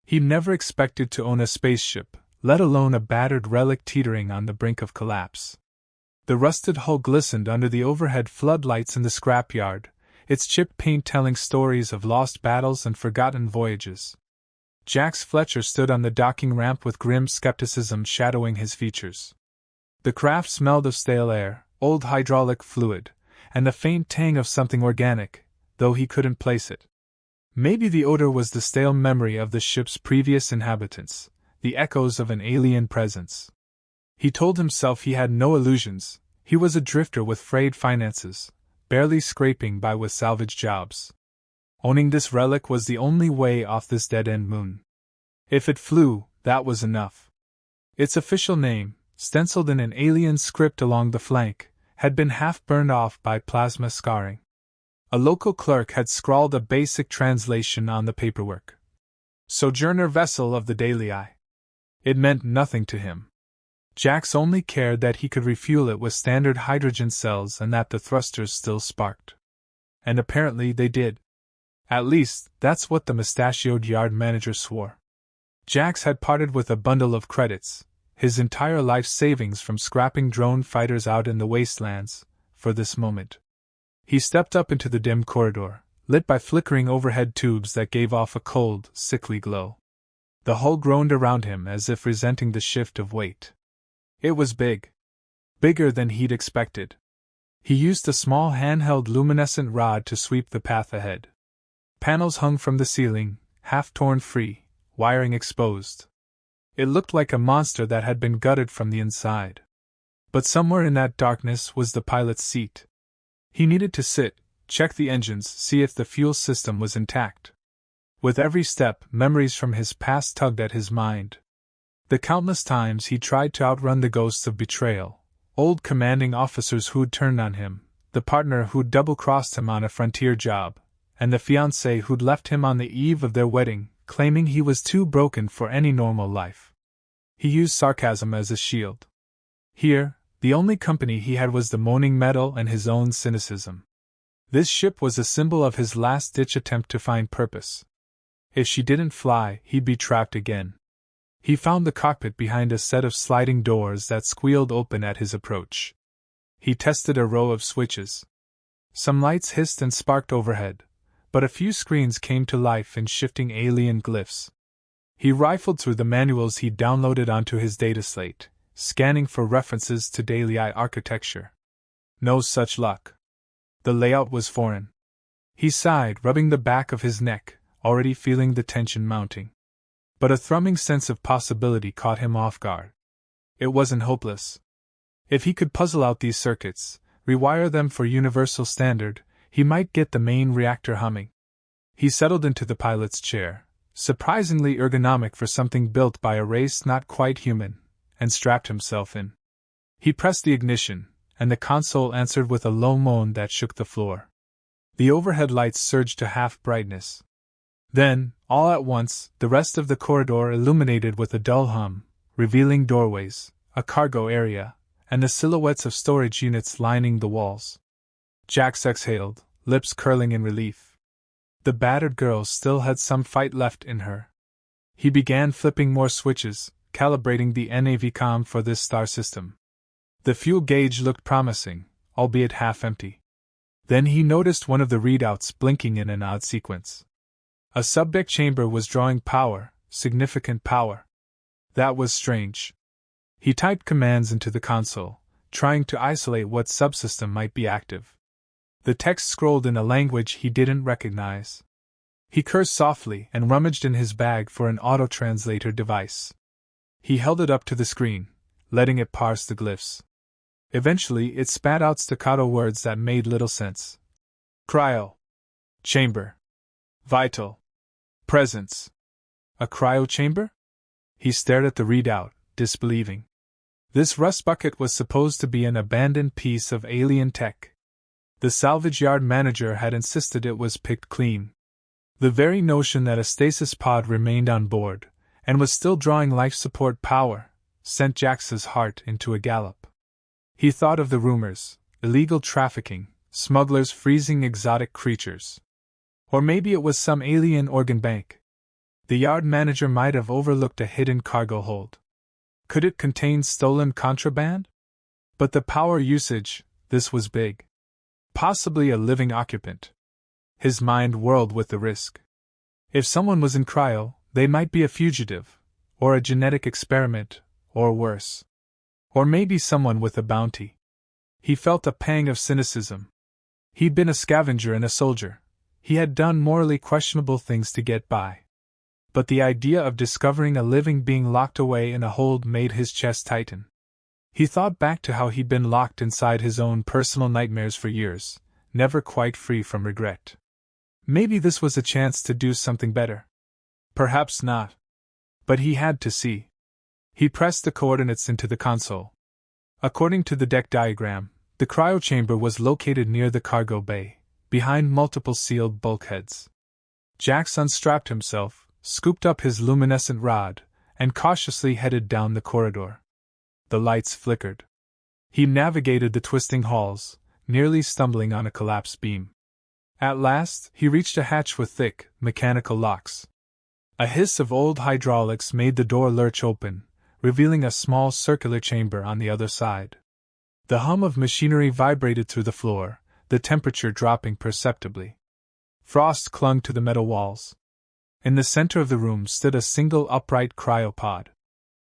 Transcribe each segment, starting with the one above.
He never expected to own a spaceship, let alone a battered relic teetering on the brink of collapse. The rusted hull glistened under the overhead floodlights in the scrapyard, its chipped paint telling stories of lost battles and forgotten voyages. Jax Fletcher stood on the docking ramp with grim skepticism shadowing his features. The craft smelled of stale air, old hydraulic fluid, and the faint tang of something organic, though he couldn't place it. Maybe the odor was the stale memory of the ship's previous inhabitants, the echoes of an alien presence. He told himself he had no illusions. He was a drifter with frayed finances, barely scraping by with salvage jobs. Owning this relic was the only way off this dead-end moon. If it flew, that was enough. Its official name, stenciled in an alien script along the flank, had been half burned off by plasma scarring. A local clerk had scrawled a basic translation on the paperwork. Sojourner vessel of the Daily Eye. It meant nothing to him. Jax only cared that he could refuel it with standard hydrogen cells and that the thrusters still sparked. And apparently they did. At least, that's what the mustachioed yard manager swore. Jax had parted with a bundle of credits, his entire life savings from scrapping drone fighters out in the wastelands, for this moment. He stepped up into the dim corridor, lit by flickering overhead tubes that gave off a cold, sickly glow. The hull groaned around him as if resenting the shift of weight. It was big. Bigger than he'd expected. He used a small handheld luminescent rod to sweep the path ahead. Panels hung from the ceiling, half torn free, wiring exposed. It looked like a monster that had been gutted from the inside. But somewhere in that darkness was the pilot's seat. He needed to sit, check the engines, see if the fuel system was intact. With every step, memories from his past tugged at his mind. The countless times he tried to outrun the ghosts of betrayal, old commanding officers who'd turned on him, the partner who'd double-crossed him on a frontier job, and the fiancée who'd left him on the eve of their wedding, claiming he was too broken for any normal life. He used sarcasm as a shield. Here, the only company he had was the moaning metal and his own cynicism. This ship was a symbol of his last-ditch attempt to find purpose. If she didn't fly, he'd be trapped again. He found the cockpit behind a set of sliding doors that squealed open at his approach. He tested a row of switches. Some lights hissed and sparked overhead, but a few screens came to life in shifting alien glyphs. He rifled through the manuals he'd downloaded onto his data slate, scanning for references to Daily Eye architecture. No such luck. The layout was foreign. He sighed, rubbing the back of his neck, already feeling the tension mounting. But a thrumming sense of possibility caught him off guard. It wasn't hopeless. If he could puzzle out these circuits, rewire them for universal standard, he might get the main reactor humming. He settled into the pilot's chair, surprisingly ergonomic for something built by a race not quite human, and strapped himself in. He pressed the ignition, and the console answered with a low moan that shook the floor. The overhead lights surged to half brightness. Then, all at once, the rest of the corridor illuminated with a dull hum, revealing doorways, a cargo area, and the silhouettes of storage units lining the walls. Jax exhaled, lips curling in relief. The battered girl still had some fight left in her. He began flipping more switches, calibrating the NAVCom for this star system. The fuel gauge looked promising, albeit half-empty. Then he noticed one of the readouts blinking in an odd sequence. A subdeck chamber was drawing power, significant power. That was strange. He typed commands into the console, trying to isolate what subsystem might be active. The text scrolled in a language he didn't recognize. He cursed softly and rummaged in his bag for an auto-translator device. He held it up to the screen, letting it parse the glyphs. Eventually it spat out staccato words that made little sense. Cryo. Chamber. Vital. Presence. A cryo chamber? He stared at the readout, disbelieving. This rust bucket was supposed to be an abandoned piece of alien tech. The salvage yard manager had insisted it was picked clean. The very notion that a stasis pod remained on board, and was still drawing life support power, sent Jax's heart into a gallop. He thought of the rumors, illegal trafficking, smugglers freezing exotic creatures. Or maybe it was some alien organ bank. The yard manager might have overlooked a hidden cargo hold. Could it contain stolen contraband? But the power usage, this was big. Possibly a living occupant. His mind whirled with the risk. If someone was in cryo, they might be a fugitive, or a genetic experiment, or worse. Or maybe someone with a bounty. He felt a pang of cynicism. He'd been a scavenger and a soldier. He had done morally questionable things to get by. But the idea of discovering a living being locked away in a hold made his chest tighten. He thought back to how he'd been locked inside his own personal nightmares for years, never quite free from regret. Maybe this was a chance to do something better. Perhaps not. But he had to see. He pressed the coordinates into the console. According to the deck diagram, the cryochamber was located near the cargo bay, behind multiple sealed bulkheads. Jax unstrapped himself, scooped up his luminescent rod, and cautiously headed down the corridor. The lights flickered. He navigated the twisting halls, nearly stumbling on a collapsed beam. At last, he reached a hatch with thick, mechanical locks. A hiss of old hydraulics made the door lurch open, revealing a small circular chamber on the other side. The hum of machinery vibrated through the floor, the temperature dropping perceptibly. Frost clung to the metal walls. In the center of the room stood a single upright cryopod.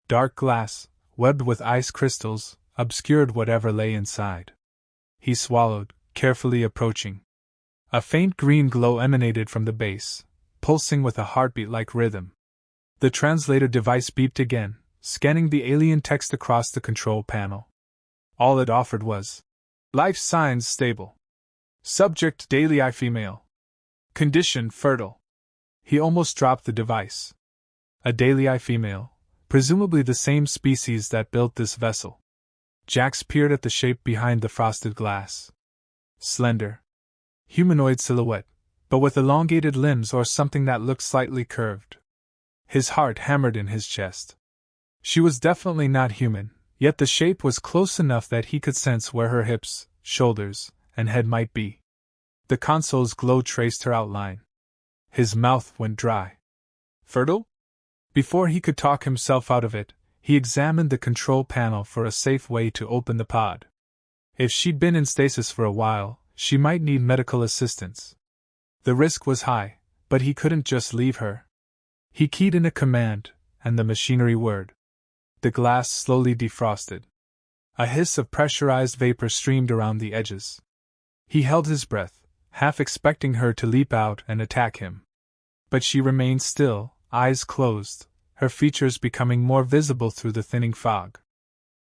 Dark glass, webbed with ice crystals, obscured whatever lay inside. He swallowed, carefully approaching. A faint green glow emanated from the base, pulsing with a heartbeat-like rhythm. The translator device beeped again, scanning the alien text across the control panel. All it offered was life signs stable. Subject daily eye female. Condition fertile. He almost dropped the device. A daily eye female, presumably the same species that built this vessel. Jax peered at the shape behind the frosted glass. Slender. Humanoid silhouette, but with elongated limbs or something that looked slightly curved. His heart hammered in his chest. She was definitely not human, yet the shape was close enough that he could sense where her hips, shoulders, and head might be. The console's glow traced her outline. His mouth went dry. Fertile? Before he could talk himself out of it, he examined the control panel for a safe way to open the pod. If she'd been in stasis for a while, she might need medical assistance. The risk was high, but he couldn't just leave her. He keyed in a command, and the machinery whirred. The glass slowly defrosted. A hiss of pressurized vapor streamed around the edges. He held his breath, half expecting her to leap out and attack him. But she remained still, eyes closed, her features becoming more visible through the thinning fog.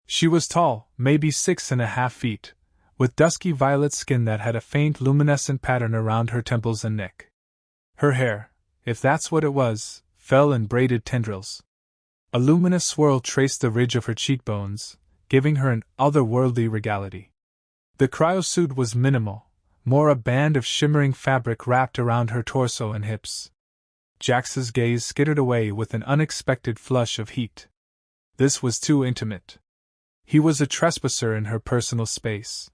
She was tall, maybe 6.5 feet, with dusky violet skin that had a faint luminescent pattern around her temples and neck. Her hair, if that's what it was, fell in braided tendrils. A luminous swirl traced the ridge of her cheekbones, giving her an otherworldly regality. The cryosuit was minimal, more a band of shimmering fabric wrapped around her torso and hips. Jax's gaze skittered away with an unexpected flush of heat. This was too intimate. He was a trespasser in her personal space.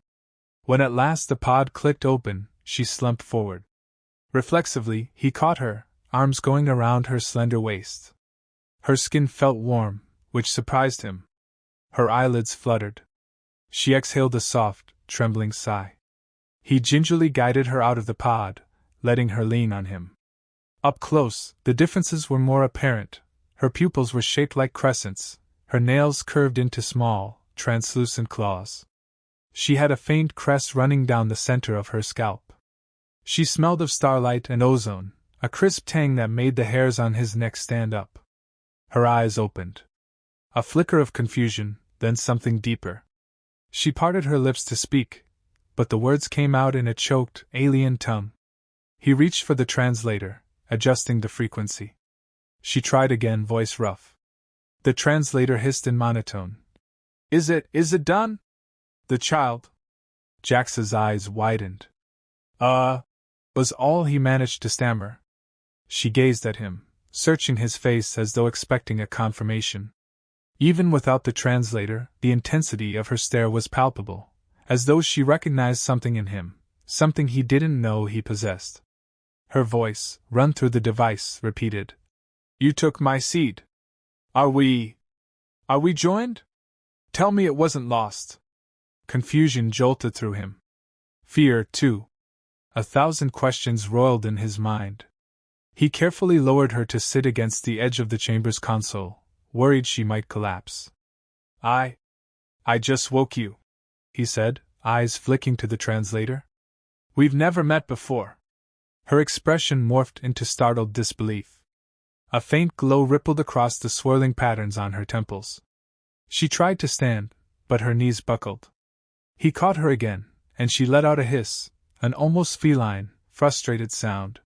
When at last the pod clicked open, she slumped forward. Reflexively, he caught her, arms going around her slender waist. Her skin felt warm, which surprised him. Her eyelids fluttered. She exhaled a soft, trembling sigh. He gingerly guided her out of the pod, letting her lean on him. Up close, the differences were more apparent. Her pupils were shaped like crescents, her nails curved into small, translucent claws. She had a faint crest running down the center of her scalp. She smelled of starlight and ozone, a crisp tang that made the hairs on his neck stand up. Her eyes opened. A flicker of confusion, then something deeper. She parted her lips to speak, but the words came out in a choked, alien tongue. He reached for the translator, adjusting the frequency. She tried again, voice rough. The translator hissed in monotone. Is it done? The child. Jax's eyes widened. Was all he managed to stammer. She gazed at him, searching his face as though expecting a confirmation. Even without the translator, the intensity of her stare was palpable, as though she recognized something in him, something he didn't know he possessed. Her voice, run through the device, repeated. You took my seed. Are we joined? Tell me it wasn't lost. Confusion jolted through him. Fear, too. 1,000 questions roiled in his mind. He carefully lowered her to sit against the edge of the chamber's console, worried she might collapse. I just woke you, he said, eyes flicking to the translator. We've never met before. Her expression morphed into startled disbelief. A faint glow rippled across the swirling patterns on her temples. She tried to stand, but her knees buckled. He caught her again, and she let out a hiss, an almost feline, frustrated sound.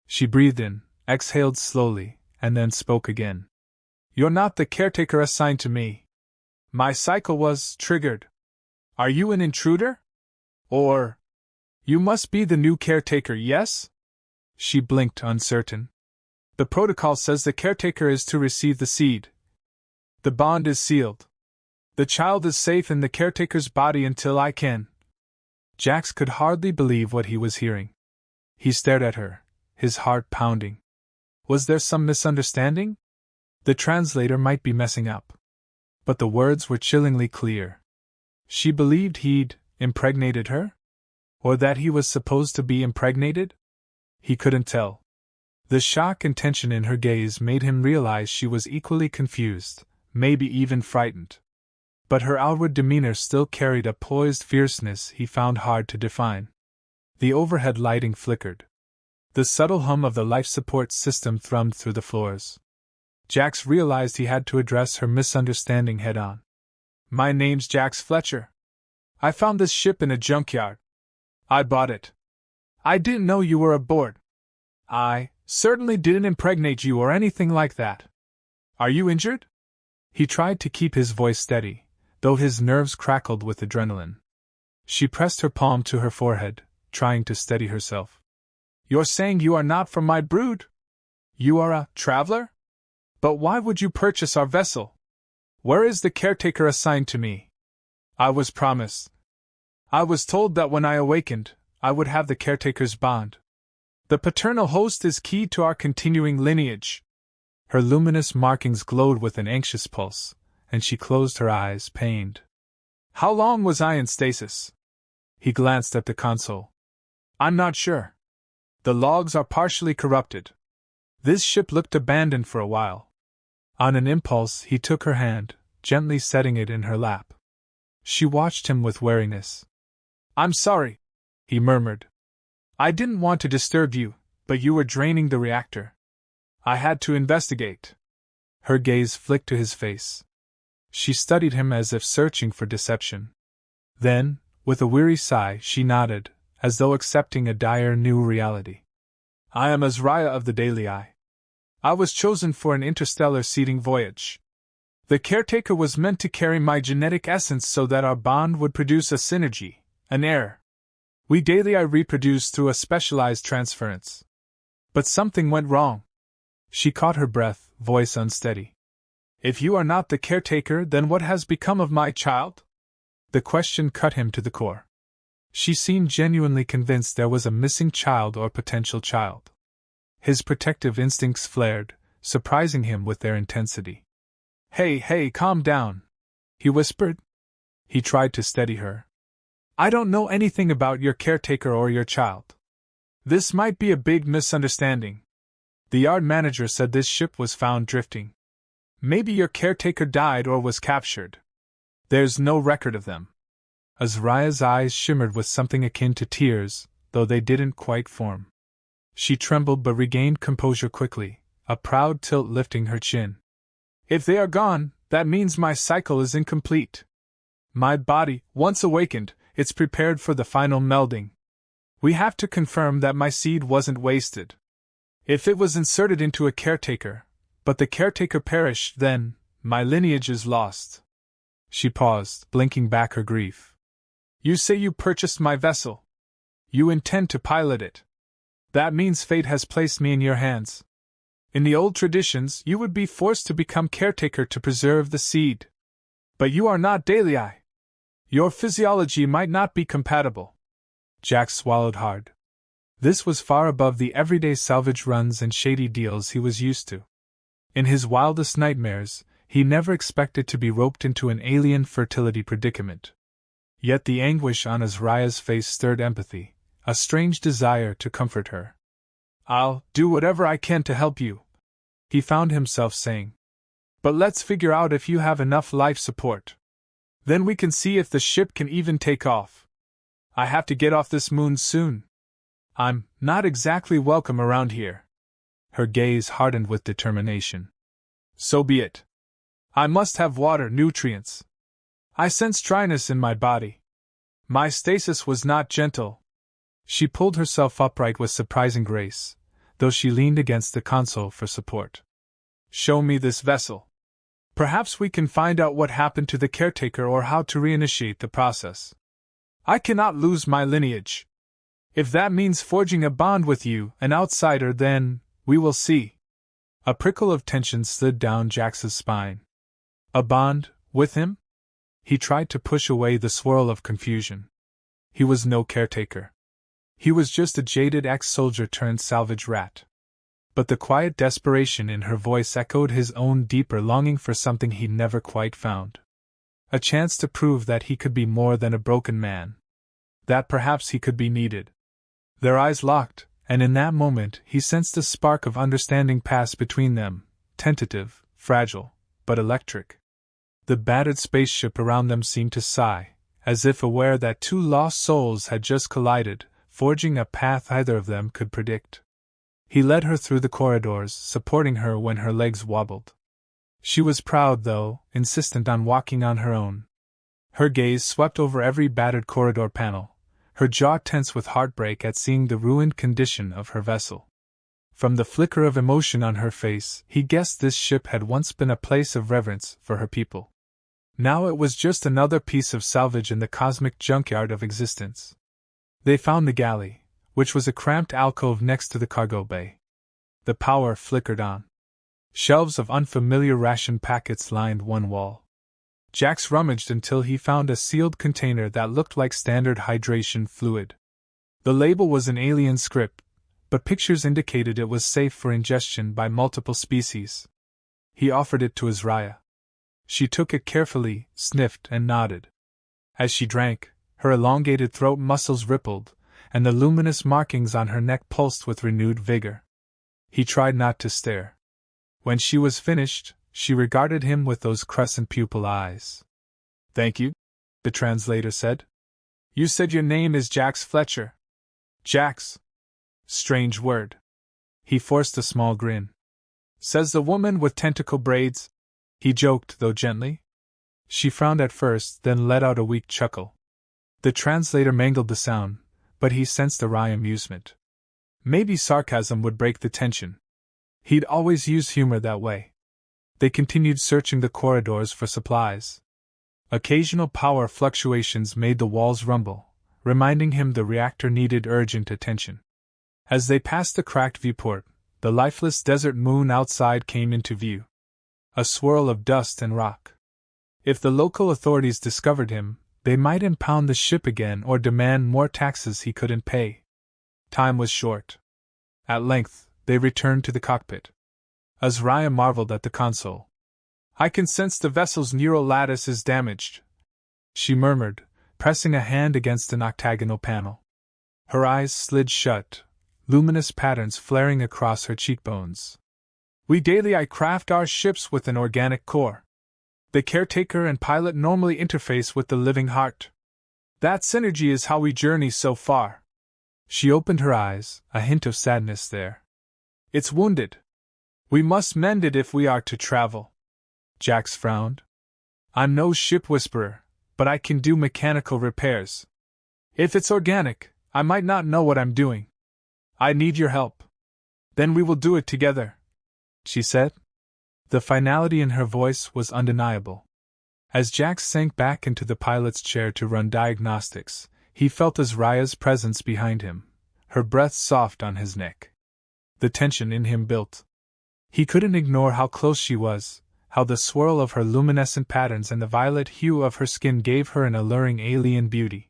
She breathed in, exhaled slowly, and then spoke again. You're not the caretaker assigned to me. My cycle was triggered. Are you an intruder? Or... You must be the new caretaker, yes? She blinked, uncertain. The protocol says the caretaker is to receive the seed. The bond is sealed. The child is safe in the caretaker's body until I can. Jax could hardly believe what he was hearing. He stared at her, his heart pounding. Was there some misunderstanding? The translator might be messing up. But the words were chillingly clear. She believed he'd impregnated her? Or that he was supposed to be impregnated? He couldn't tell. The shock and tension in her gaze made him realize she was equally confused, maybe even frightened. But her outward demeanor still carried a poised fierceness he found hard to define. The overhead lighting flickered. The subtle hum of the life support system thrummed through the floors. Jax realized he had to address her misunderstanding head-on. My name's Jax Fletcher. I found this ship in a junkyard. I bought it. I didn't know you were aboard. I certainly didn't impregnate you or anything like that. Are you injured? He tried to keep his voice steady, though his nerves crackled with adrenaline. She pressed her palm to her forehead, trying to steady herself. You're saying you are not from my brood? You are a traveler? But why would you purchase our vessel? Where is the caretaker assigned to me? I was promised. I was told that when I awakened, I would have the caretaker's bond. The paternal host is key to our continuing lineage. Her luminous markings glowed with an anxious pulse, and she closed her eyes, pained. How long was I in stasis? He glanced at the console. I'm not sure. The logs are partially corrupted. This ship looked abandoned for a while. On an impulse, he took her hand, gently setting it in her lap. She watched him with wariness. I'm sorry, he murmured. I didn't want to disturb you, but you were draining the reactor. I had to investigate. Her gaze flicked to his face. She studied him as if searching for deception. Then, with a weary sigh, she nodded, as though accepting a dire new reality. I am Azraya of the Daily Eye. I was chosen for an interstellar seeding voyage. The caretaker was meant to carry my genetic essence so that our bond would produce a synergy, an heir. We Daily Eye reproduced through a specialized transference. But something went wrong. She caught her breath, voice unsteady. If you are not the caretaker, then what has become of my child? The question cut him to the core. She seemed genuinely convinced there was a missing child or potential child. His protective instincts flared, surprising him with their intensity. Hey, calm down, he whispered. He tried to steady her. I don't know anything about your caretaker or your child. This might be a big misunderstanding. The yard manager said this ship was found drifting. Maybe your caretaker died or was captured. There's no record of them. Azraya's eyes shimmered with something akin to tears, though they didn't quite form. She trembled but regained composure quickly, a proud tilt lifting her chin. If they are gone, that means my cycle is incomplete. My body, once awakened, it's prepared for the final melding. We have to confirm that my seed wasn't wasted. If it was inserted into a caretaker, but the caretaker perished, then my lineage is lost. She paused, blinking back her grief. You say you purchased my vessel. You intend to pilot it. That means fate has placed me in your hands. In the old traditions, you would be forced to become caretaker to preserve the seed. But you are not Daily Eye. Your physiology might not be compatible. Jax swallowed hard. This was far above the everyday salvage runs and shady deals he was used to. In his wildest nightmares, he never expected to be roped into an alien fertility predicament. Yet the anguish on Azraya's face stirred empathy, a strange desire to comfort her. "I'll do whatever I can to help you," he found himself saying. "But let's figure out if you have enough life support. Then we can see if the ship can even take off. I have to get off this moon soon. I'm not exactly welcome around here." Her gaze hardened with determination. "So be it. I must have water, nutrients. I sense dryness in my body. My stasis was not gentle." She pulled herself upright with surprising grace, though she leaned against the console for support. "Show me this vessel. Perhaps we can find out what happened to the caretaker or how to reinitiate the process. I cannot lose my lineage. If that means forging a bond with you, an outsider, then we will see." A prickle of tension slid down Jax's spine. A bond with him? He tried to push away the swirl of confusion. He was no caretaker. He was just a jaded ex-soldier turned salvage rat. But the quiet desperation in her voice echoed his own deeper longing for something he'd never quite found. A chance to prove that he could be more than a broken man. That perhaps he could be needed. Their eyes locked, and in that moment he sensed a spark of understanding pass between them, tentative, fragile, but electric. The battered spaceship around them seemed to sigh, as if aware that two lost souls had just collided, forging a path either of them could predict. He led her through the corridors, supporting her when her legs wobbled. She was proud, though, insistent on walking on her own. Her gaze swept over every battered corridor panel, her jaw tense with heartbreak at seeing the ruined condition of her vessel. From the flicker of emotion on her face, he guessed this ship had once been a place of reverence for her people. Now it was just another piece of salvage in the cosmic junkyard of existence. They found the galley, which was a cramped alcove next to the cargo bay. The power flickered on. Shelves of unfamiliar ration packets lined one wall. Jax rummaged until he found a sealed container that looked like standard hydration fluid. The label was in alien script, but pictures indicated it was safe for ingestion by multiple species. He offered it to Azraya. She took it carefully, sniffed, and nodded. As she drank, her elongated throat muscles rippled, and the luminous markings on her neck pulsed with renewed vigor. He tried not to stare. When she was finished, she regarded him with those crescent pupil eyes. "Thank you," the translator said. "You said your name is Jax Fletcher." "Jax. Strange word." He forced a small grin. "Says the woman with tentacle braids," he joked, though gently. She frowned at first, then let out a weak chuckle. The translator mangled the sound, but he sensed a wry amusement. Maybe sarcasm would break the tension. He'd always used humor that way. They continued searching the corridors for supplies. Occasional power fluctuations made the walls rumble, reminding him the reactor needed urgent attention. As they passed the cracked viewport, the lifeless desert moon outside came into view. A swirl of dust and rock. If the local authorities discovered him, they might impound the ship again or demand more taxes he couldn't pay. Time was short. At length, they returned to the cockpit. Azraya marveled at the console. "I can sense the vessel's neural lattice is damaged," she murmured, pressing a hand against an octagonal panel. Her eyes slid shut, luminous patterns flaring across her cheekbones. "We daily craft our ships with an organic core. The caretaker and pilot normally interface with the living heart. That synergy is how we journey so far." She opened her eyes, a hint of sadness there. "It's wounded. We must mend it if we are to travel." Jax frowned. "I'm no ship whisperer, but I can do mechanical repairs. If it's organic, I might not know what I'm doing. I need your help. Then we will do it together," she said. The finality in her voice was undeniable. As Jax sank back into the pilot's chair to run diagnostics, he felt Azraya's presence behind him, her breath soft on his neck. The tension in him built. He couldn't ignore how close she was, how the swirl of her luminescent patterns and the violet hue of her skin gave her an alluring alien beauty.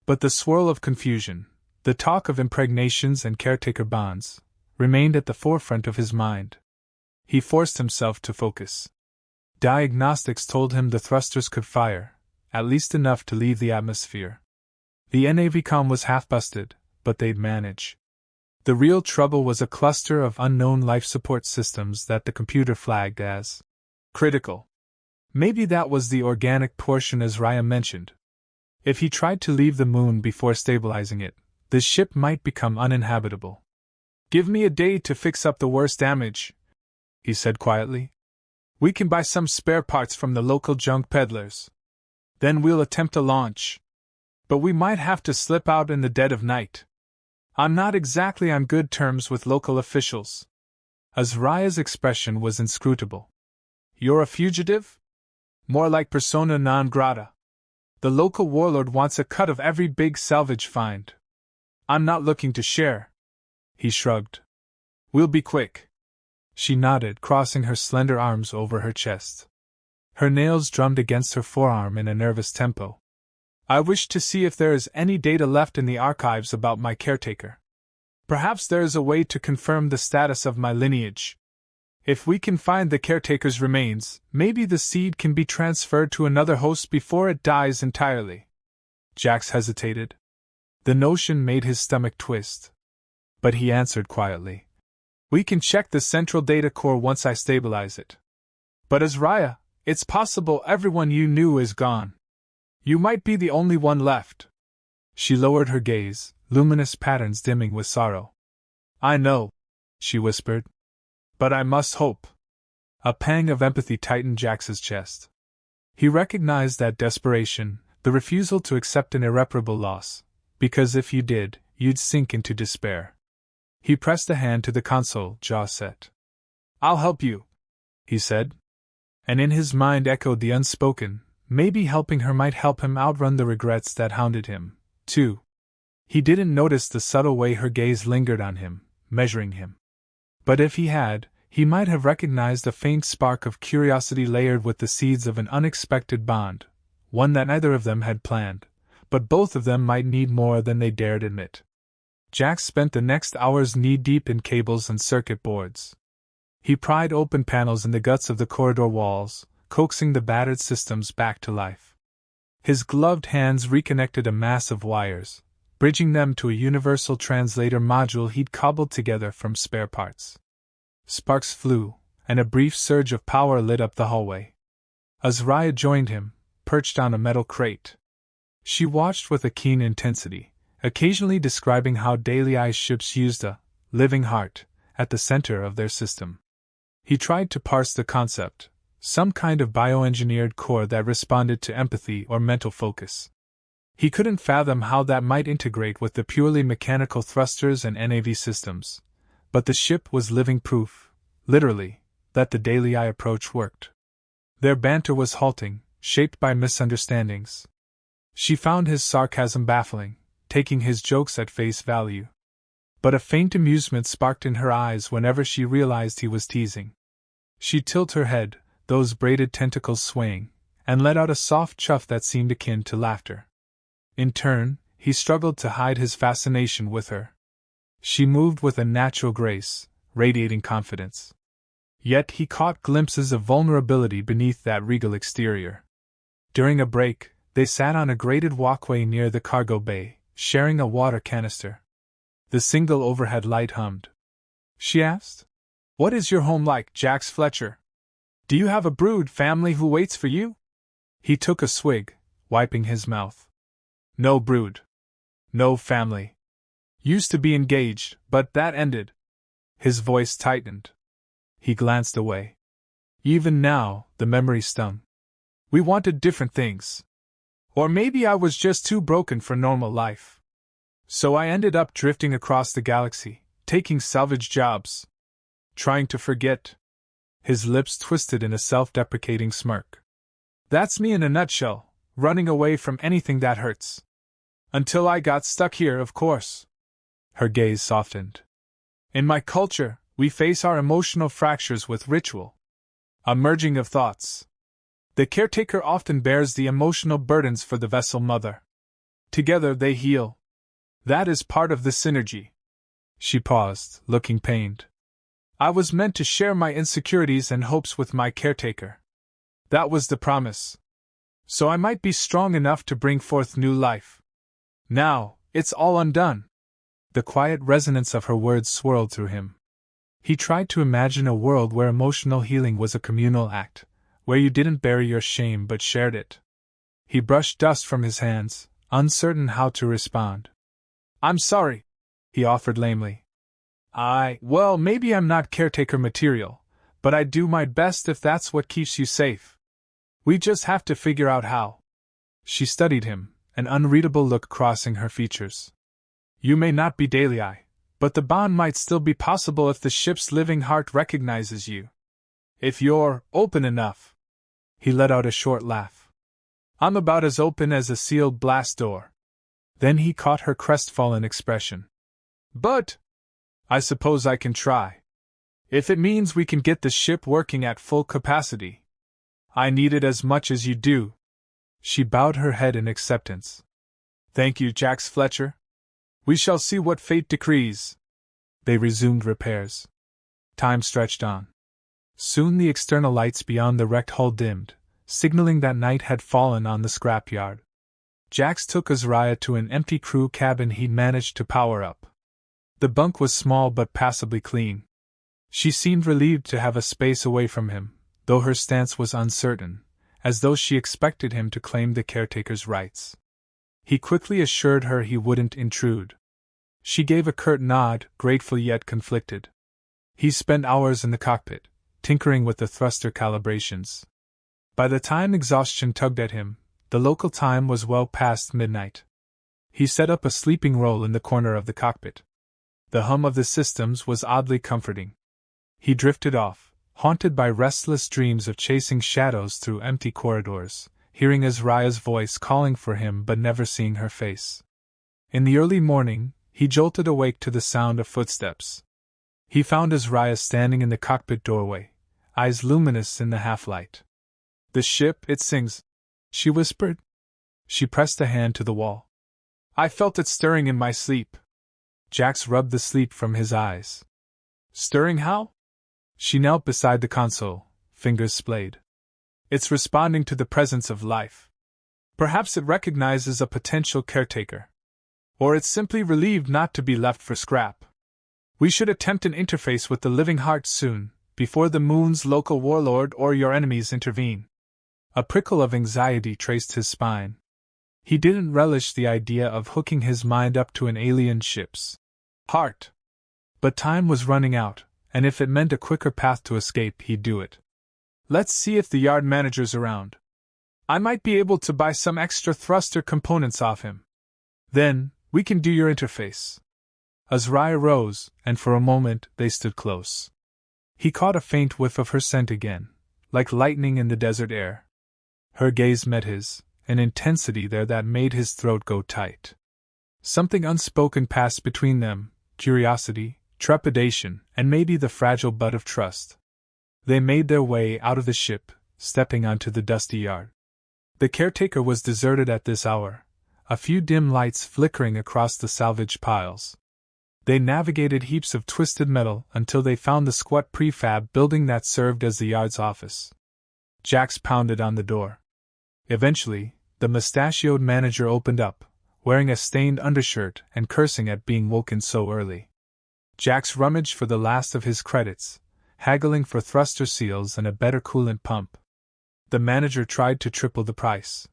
But the swirl of confusion, the talk of impregnations and caretaker bonds, remained at the forefront of his mind. He forced himself to focus. Diagnostics told him the thrusters could fire, at least enough to leave the atmosphere. The NAVCOM was half busted, but they'd manage. The real trouble was a cluster of unknown life support systems that the computer flagged as critical. Maybe that was the organic portion as Raya mentioned. If he tried to leave the moon before stabilizing it, the ship might become uninhabitable. "Give me a day to fix up the worst damage," he said quietly. "We can buy some spare parts from the local junk peddlers. Then we'll attempt a launch. But we might have to slip out in the dead of night. I'm not exactly on good terms with local officials." Azraya's expression was inscrutable. "You're a fugitive? More like persona non grata. The local warlord wants a cut of every big salvage find. I'm not looking to share." He shrugged. "We'll be quick." She nodded, crossing her slender arms over her chest. Her nails drummed against her forearm in a nervous tempo. "I wish to see if there is any data left in the archives about my caretaker. Perhaps there is a way to confirm the status of my lineage. If we can find the caretaker's remains, maybe the seed can be transferred to another host before it dies entirely." Jax hesitated. The notion made his stomach twist. But he answered quietly. "We can check the central data core once I stabilize it. But Azraya, it's possible everyone you knew is gone. You might be the only one left." She lowered her gaze, luminous patterns dimming with sorrow. "I know," she whispered. "But I must hope." A pang of empathy tightened Jax's chest. He recognized that desperation, the refusal to accept an irreparable loss, because if you did, you'd sink into despair. He pressed a hand to the console, jaw set. "I'll help you," he said. And in his mind echoed the unspoken, maybe helping her might help him outrun the regrets that hounded him, too. He didn't notice the subtle way her gaze lingered on him, measuring him. But if he had, he might have recognized a faint spark of curiosity layered with the seeds of an unexpected bond, one that neither of them had planned, but both of them might need more than they dared admit. Jax spent the next hours knee-deep in cables and circuit boards. He pried open panels in the guts of the corridor walls, coaxing the battered systems back to life. His gloved hands reconnected a mass of wires, bridging them to a universal translator module he'd cobbled together from spare parts. Sparks flew, and a brief surge of power lit up the hallway. Azraya joined him, perched on a metal crate. She watched with a keen intensity, occasionally describing how Daily Eye's ships used a living heart at the center of their system. He tried to parse the concept, some kind of bioengineered core that responded to empathy or mental focus. He couldn't fathom how that might integrate with the purely mechanical thrusters and NAV systems, but the ship was living proof, literally, that the Daily Eye approach worked. Their banter was halting, shaped by misunderstandings. She found his sarcasm baffling, taking his jokes at face value. But a faint amusement sparked in her eyes whenever she realized he was teasing. She'd tilt her head, those braided tentacles swaying, and let out a soft chuff that seemed akin to laughter. In turn, he struggled to hide his fascination with her. She moved with a natural grace, radiating confidence. Yet he caught glimpses of vulnerability beneath that regal exterior. During a break, they sat on a grated walkway near the cargo bay, sharing a water canister. The single overhead light hummed. She asked, "What is your home like, Jax Fletcher? Do you have a brood family who waits for you?" He took a swig, wiping his mouth. "No brood. No family. Used to be engaged, but that ended." His voice tightened. He glanced away. Even now, the memory stung. "We wanted different things. Or maybe I was just too broken for normal life. So I ended up drifting across the galaxy, taking salvage jobs. Trying to forget." His lips twisted in a self-deprecating smirk. "That's me in a nutshell, running away from anything that hurts. Until I got stuck here, of course." Her gaze softened. "In my culture, we face our emotional fractures with ritual. A merging of thoughts. The caretaker often bears the emotional burdens for the vessel mother. Together they heal. That is part of the synergy." She paused, looking pained. I was meant to share my insecurities and hopes with my caretaker. That was the promise. So I might be strong enough to bring forth new life. Now, it's all undone. The quiet resonance of her words swirled through him. He tried to imagine a world where emotional healing was a communal act, where you didn't bury your shame but shared it. He brushed dust from his hands, uncertain how to respond. I'm sorry, he offered lamely. Well, maybe I'm not caretaker material, but I'd do my best if that's what keeps you safe. We just have to figure out how. She studied him, an unreadable look crossing her features. You may not be Dalei, but the bond might still be possible if the ship's living heart recognizes you. If you're open enough. He let out a short laugh. I'm about as open as a sealed blast door. Then he caught her crestfallen expression. But I suppose I can try. If it means we can get the ship working at full capacity. I need it as much as you do. She bowed her head in acceptance. Thank you, Jax Fletcher. We shall see what fate decrees. They resumed repairs. Time stretched on. Soon the external lights beyond the wrecked hull dimmed, signaling that night had fallen on the scrapyard. Jax took Azariah to an empty crew cabin he'd managed to power up. The bunk was small but passably clean. She seemed relieved to have a space away from him, though her stance was uncertain, as though she expected him to claim the caretaker's rights. He quickly assured her he wouldn't intrude. She gave a curt nod, grateful yet conflicted. He spent hours in the cockpit, tinkering with the thruster calibrations. By the time exhaustion tugged at him, the local time was well past midnight. He set up a sleeping roll in the corner of the cockpit. The hum of the systems was oddly comforting. He drifted off, haunted by restless dreams of chasing shadows through empty corridors, hearing Azariah's voice calling for him but never seeing her face. In the early morning, he jolted awake to the sound of footsteps. He found Azariah standing in the cockpit doorway, eyes luminous in the half-light. The ship, it sings, she whispered. She pressed a hand to the wall. I felt it stirring in my sleep. Jax rubbed the sleep from his eyes. Stirring how? She knelt beside the console, fingers splayed. It's responding to the presence of life. Perhaps it recognizes a potential caretaker. Or it's simply relieved not to be left for scrap. We should attempt an interface with the living heart soon, before the moon's local warlord or your enemies intervene. A prickle of anxiety traced his spine. He didn't relish the idea of hooking his mind up to an alien ship's heart. But time was running out, and if it meant a quicker path to escape, he'd do it. Let's see if the yard manager's around. I might be able to buy some extra thruster components off him. Then, we can do your interface. Azariah rose, and for a moment they stood close. He caught a faint whiff of her scent again, like lightning in the desert air. Her gaze met his, an intensity there that made his throat go tight. Something unspoken passed between them, curiosity, trepidation, and maybe the fragile bud of trust. They made their way out of the ship, stepping onto the dusty yard. The caretaker was deserted at this hour, a few dim lights flickering across the salvage piles. They navigated heaps of twisted metal until they found the squat prefab building that served as the yard's office. Jax pounded on the door. Eventually, the mustachioed manager opened up, wearing a stained undershirt and cursing at being woken so early. Jax rummaged for the last of his credits, haggling for thruster seals and a better coolant pump. The manager tried to triple the price.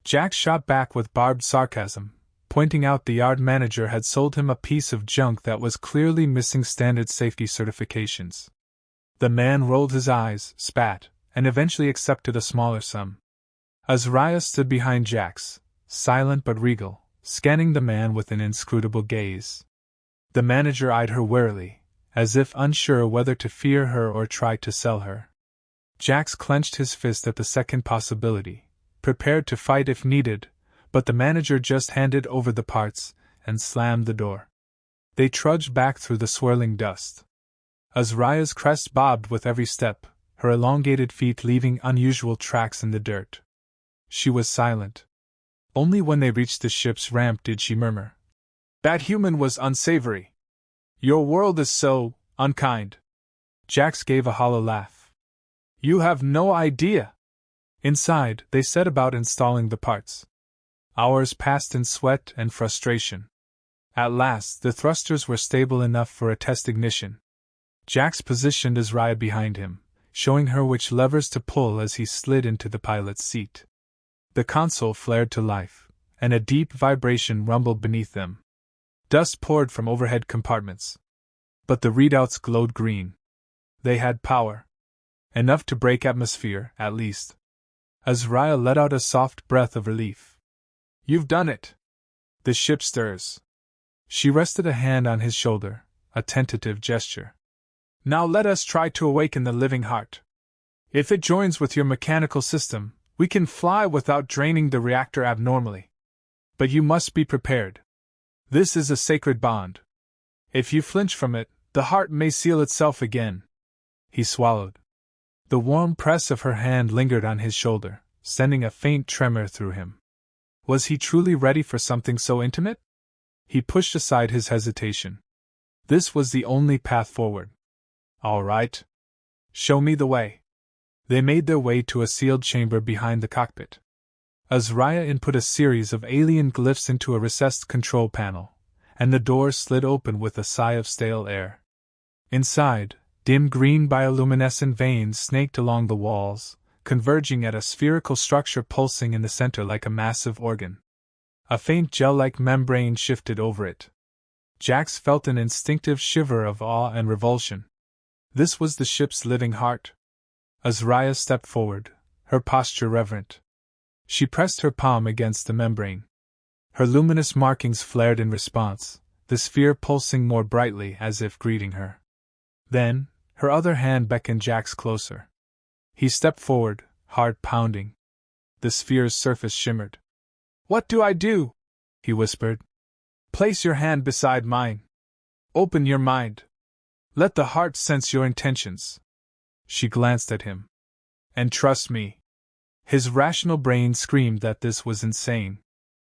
Jax shot back with barbed sarcasm, pointing out the yard manager had sold him a piece of junk that was clearly missing standard safety certifications. The man rolled his eyes, spat, and eventually accepted a smaller sum. Azariah stood behind Jax, silent but regal, scanning the man with an inscrutable gaze. The manager eyed her warily, as if unsure whether to fear her or try to sell her. Jax clenched his fist at the second possibility, prepared to fight if needed, but the manager just handed over the parts and slammed the door. They trudged back through the swirling dust. Azariah's crest bobbed with every step, her elongated feet leaving unusual tracks in the dirt. She was silent. Only when they reached the ship's ramp did she murmur, "That human was unsavory. Your world is so unkind." Jax gave a hollow laugh. You have no idea. Inside, they set about installing the parts. Hours passed in sweat and frustration. At last, the thrusters were stable enough for a test ignition. Jax positioned Azraya behind him, showing her which levers to pull as he slid into the pilot's seat. The console flared to life, and a deep vibration rumbled beneath them. Dust poured from overhead compartments. But the readouts glowed green. They had power. Enough to break atmosphere, at least. Azraya let out a soft breath of relief. You've done it. The ship stirs. She rested a hand on his shoulder, a tentative gesture. Now let us try to awaken the living heart. If it joins with your mechanical system, we can fly without draining the reactor abnormally. But you must be prepared. This is a sacred bond. If you flinch from it, the heart may seal itself again. He swallowed. The warm press of her hand lingered on his shoulder, sending a faint tremor through him. Was he truly ready for something so intimate? He pushed aside his hesitation. This was the only path forward. All right. Show me the way. They made their way to a sealed chamber behind the cockpit. Azraya input a series of alien glyphs into a recessed control panel, and the door slid open with a sigh of stale air. Inside, dim green bioluminescent veins snaked along the walls, converging at a spherical structure pulsing in the center like a massive organ. A faint gel-like membrane shifted over it. Jax felt an instinctive shiver of awe and revulsion. This was the ship's living heart. Azraya stepped forward, her posture reverent. She pressed her palm against the membrane. Her luminous markings flared in response, the sphere pulsing more brightly as if greeting her. Then, her other hand beckoned Jax closer. He stepped forward, heart pounding. The sphere's surface shimmered. What do I do? He whispered. Place your hand beside mine. Open your mind. Let the heart sense your intentions. She glanced at him. And trust me. His rational brain screamed that this was insane.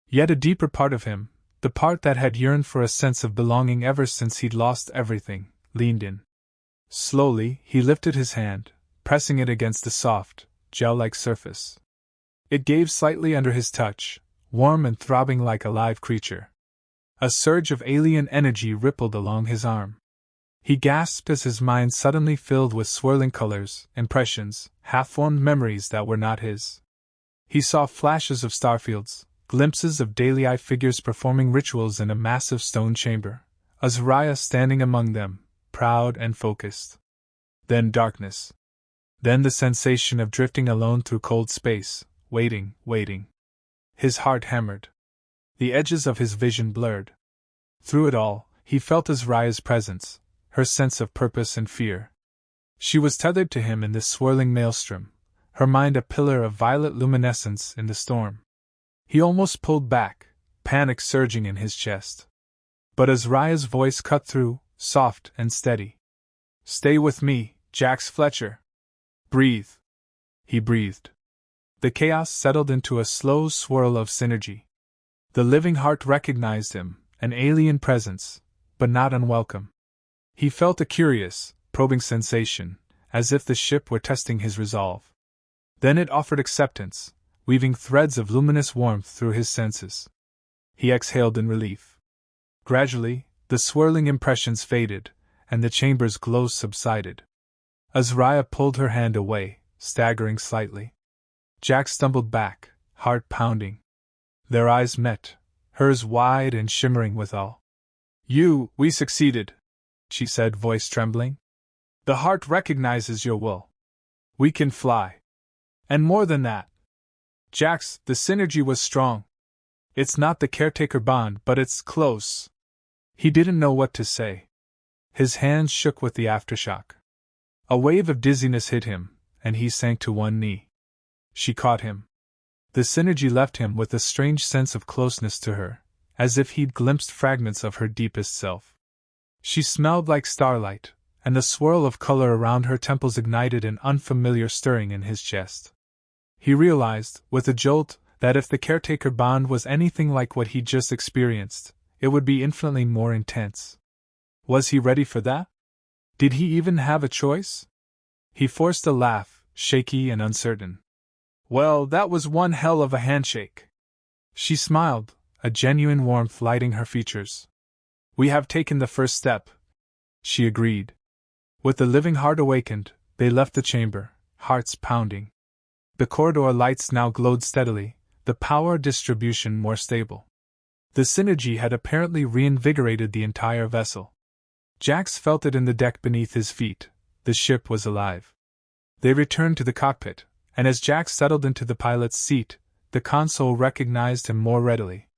Yet a deeper part of him, the part that had yearned for a sense of belonging ever since he'd lost everything, leaned in. Slowly, he lifted his hand, pressing it against the soft, gel-like surface. It gave slightly under his touch, warm and throbbing like a live creature. A surge of alien energy rippled along his arm. He gasped as his mind suddenly filled with swirling colors, impressions, half-formed memories that were not his. He saw flashes of starfields, glimpses of daily-eye figures performing rituals in a massive stone chamber, Azraya standing among them, proud and focused. Then darkness. Then the sensation of drifting alone through cold space, waiting. His heart hammered. The edges of his vision blurred. Through it all, he felt Azraya's presence, her sense of purpose and fear. She was tethered to him in this swirling maelstrom, her mind a pillar of violet luminescence in the storm. He almost pulled back, panic surging in his chest. But Azraya's voice cut through, soft and steady. Stay with me, Jax Fletcher. Breathe. He breathed. The chaos settled into a slow swirl of synergy. The living heart recognized him, an alien presence, but not unwelcome. He felt a curious, probing sensation, as if the ship were testing his resolve. Then it offered acceptance, weaving threads of luminous warmth through his senses. He exhaled in relief. Gradually, the swirling impressions faded, and the chamber's glow subsided. Azraya pulled her hand away, staggering slightly. Jack stumbled back, heart pounding. Their eyes met, hers wide and shimmering withal. We succeeded, she said, voice trembling. The heart recognizes your will. We can fly. And more than that. Jax, the synergy was strong. It's not the caretaker bond, but it's close. He didn't know what to say. His hands shook with the aftershock. A wave of dizziness hit him, and he sank to one knee. She caught him. The synergy left him with a strange sense of closeness to her, as if he'd glimpsed fragments of her deepest self. She smelled like starlight, and the swirl of color around her temples ignited an unfamiliar stirring in his chest. He realized, with a jolt, that if the caretaker bond was anything like what he'd just experienced, it would be infinitely more intense. Was he ready for that? Did he even have a choice? He forced a laugh, shaky and uncertain. Well, that was one hell of a handshake. She smiled, a genuine warmth lighting her features. We have taken the first step, she agreed. With the living heart awakened, they left the chamber, hearts pounding. The corridor lights now glowed steadily, the power distribution more stable. The synergy had apparently reinvigorated the entire vessel. Jax felt it in the deck beneath his feet. The ship was alive. They returned to the cockpit, and as Jax settled into the pilot's seat, the console recognized him more readily.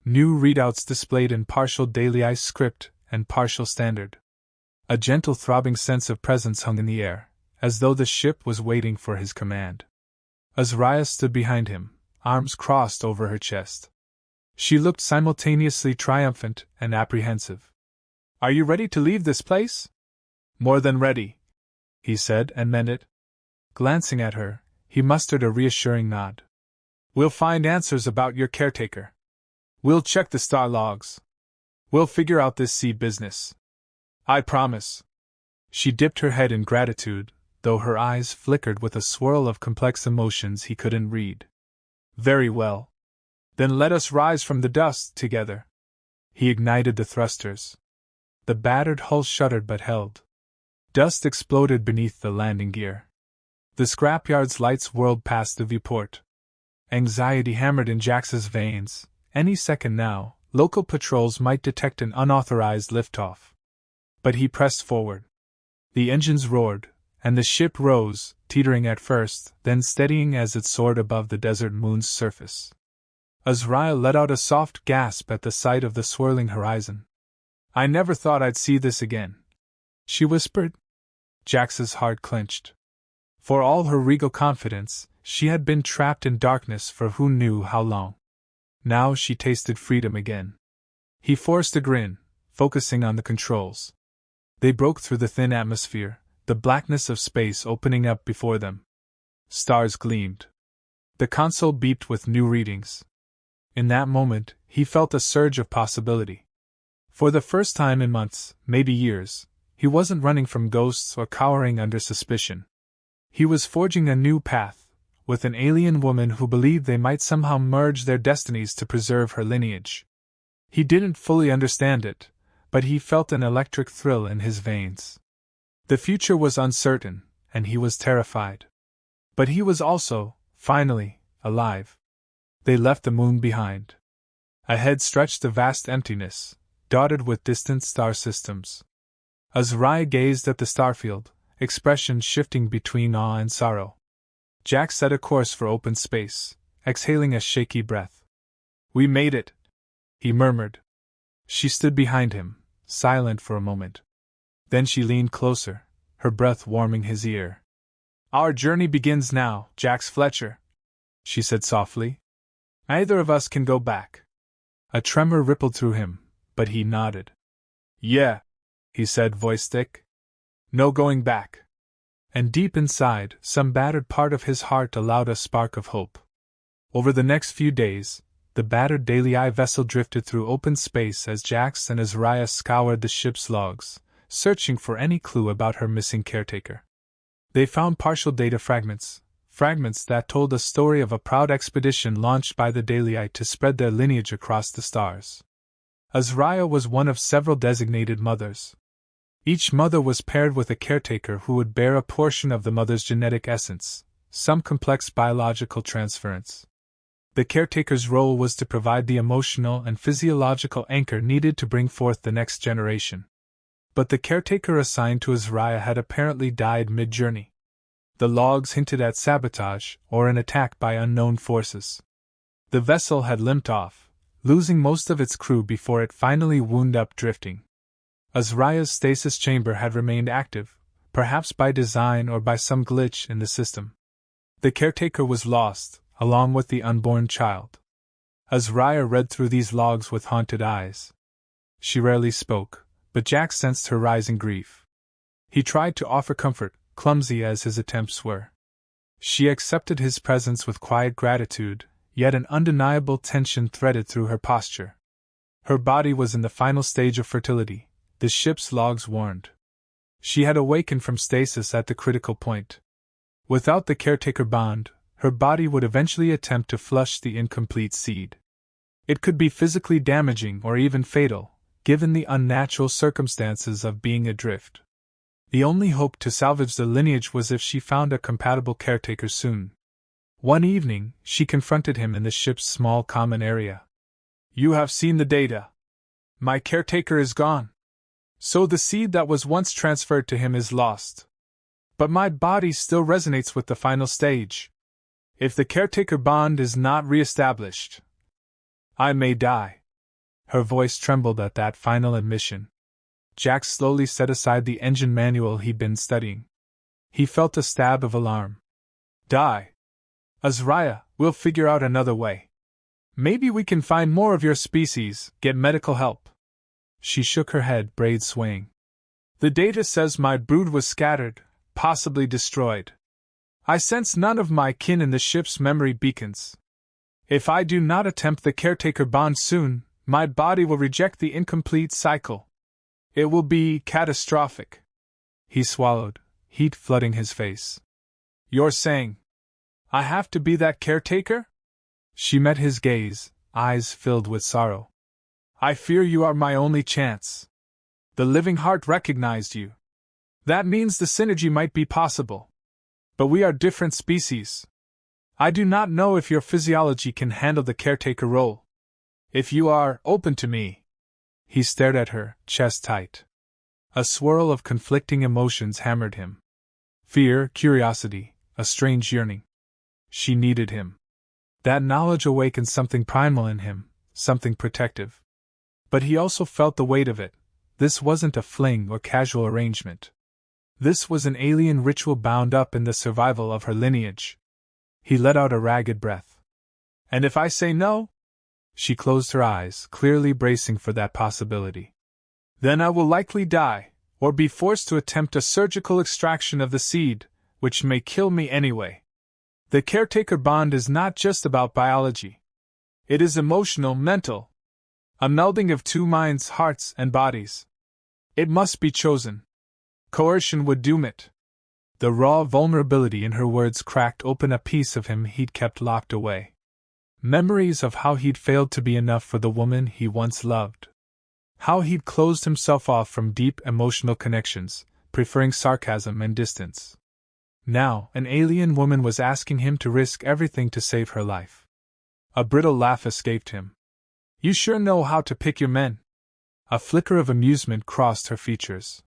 New readouts displayed in partial daily script and partial standard. A gentle throbbing sense of presence hung in the air, as though the ship was waiting for his command. Azraya stood behind him, arms crossed over her chest. She looked simultaneously triumphant and apprehensive. Are you ready to leave this place? More than ready, he said, and meant it. Glancing at her, he mustered a reassuring nod. We'll find answers about your caretaker. We'll check the star logs. We'll figure out this sea business. I promise. She dipped her head in gratitude, though her eyes flickered with a swirl of complex emotions he couldn't read. Very well. Then let us rise from the dust together. He ignited the thrusters. The battered hull shuddered but held. Dust exploded beneath the landing gear. The scrapyard's lights whirled past the viewport. Anxiety hammered in Jax's veins. Any second now, local patrols might detect an unauthorized liftoff. But he pressed forward. The engines roared, and the ship rose, teetering at first, then steadying as it soared above the desert moon's surface. Azraya let out a soft gasp at the sight of the swirling horizon. I never thought I'd see this again, she whispered. Jax's heart clenched. For all her regal confidence, she had been trapped in darkness for who knew how long. Now she tasted freedom again. He forced a grin, focusing on the controls. They broke through the thin atmosphere, the blackness of space opening up before them. Stars gleamed. The console beeped with new readings. In that moment, he felt a surge of possibility. For the first time in months, maybe years, he wasn't running from ghosts or cowering under suspicion. He was forging a new path, with an alien woman who believed they might somehow merge their destinies to preserve her lineage. He didn't fully understand it, but he felt an electric thrill in his veins. The future was uncertain, and he was terrified. But he was also, finally, alive. They left the moon behind. Ahead stretched the vast emptiness, dotted with distant star systems. Azraya gazed at the starfield, expression shifting between awe and sorrow. Jax set a course for open space, exhaling a shaky breath. We made it, he murmured. She stood behind him, silent for a moment. Then she leaned closer, her breath warming his ear. Our journey begins now, Jax Fletcher, she said softly. Neither of us can go back. A tremor rippled through him, but he nodded. Yeah, he said, voice thick. No going back. And deep inside, some battered part of his heart allowed a spark of hope. Over the next few days, the battered Daily Eye vessel drifted through open space as Jax and Azraya scoured the ship's logs, searching for any clue about her missing caretaker. They found partial data fragments that told a story of a proud expedition launched by the Daily Eye to spread their lineage across the stars. Azraya was one of several designated mothers. Each mother was paired with a caretaker who would bear a portion of the mother's genetic essence, some complex biological transference. The caretaker's role was to provide the emotional and physiological anchor needed to bring forth the next generation. But the caretaker assigned to Azraya had apparently died mid-journey. The logs hinted at sabotage or an attack by unknown forces. The vessel had limped off, losing most of its crew before it finally wound up drifting. Azraya's stasis chamber had remained active, perhaps by design or by some glitch in the system. The caretaker was lost, along with the unborn child. Azraya read through these logs with haunted eyes. She rarely spoke, but Jax sensed her rising grief. He tried to offer comfort, clumsy as his attempts were. She accepted his presence with quiet gratitude, yet an undeniable tension threaded through her posture. Her body was in the final stage of fertility, the ship's logs warned. She had awakened from stasis at the critical point. Without the caretaker bond, her body would eventually attempt to flush the incomplete seed. It could be physically damaging or even fatal, given the unnatural circumstances of being adrift. The only hope to salvage the lineage was if she found a compatible caretaker soon. One evening, she confronted him in the ship's small common area. "You have seen the data. My caretaker is gone. So the seed that was once transferred to him is lost. But my body still resonates with the final stage. If the caretaker bond is not re-established, I may die." Her voice trembled at that final admission. Jack slowly set aside the engine manual he'd been studying. He felt a stab of alarm. "Die? Azraya, we'll figure out another way. Maybe we can find more of your species, get medical help." She shook her head, braids swaying. "The data says my brood was scattered, possibly destroyed. I sense none of my kin in the ship's memory beacons. If I do not attempt the caretaker bond soon, my body will reject the incomplete cycle. It will be catastrophic." He swallowed, heat flooding his face. "You're saying I have to be that caretaker?" She met his gaze, eyes filled with sorrow. "I fear you are my only chance. The living heart recognized you. That means the synergy might be possible. But we are different species. I do not know if your physiology can handle the caretaker role. If you are open to me." He stared at her, chest tight. A swirl of conflicting emotions hammered him. Fear, curiosity, a strange yearning. She needed him. That knowledge awakened something primal in him, something protective. But he also felt the weight of it. This wasn't a fling or casual arrangement. This was an alien ritual bound up in the survival of her lineage. He let out a ragged breath. "And if I say no?" She closed her eyes, clearly bracing for that possibility. "Then I will likely die, or be forced to attempt a surgical extraction of the seed, which may kill me anyway. The caretaker bond is not just about biology. It is emotional, mental. A melding of two minds, hearts, and bodies. It must be chosen. Coercion would doom it." The raw vulnerability in her words cracked open a piece of him he'd kept locked away. Memories of how he'd failed to be enough for the woman he once loved. How he'd closed himself off from deep emotional connections, preferring sarcasm and distance. Now, an alien woman was asking him to risk everything to save her life. A brittle laugh escaped him. "You sure know how to pick your men." A flicker of amusement crossed her features.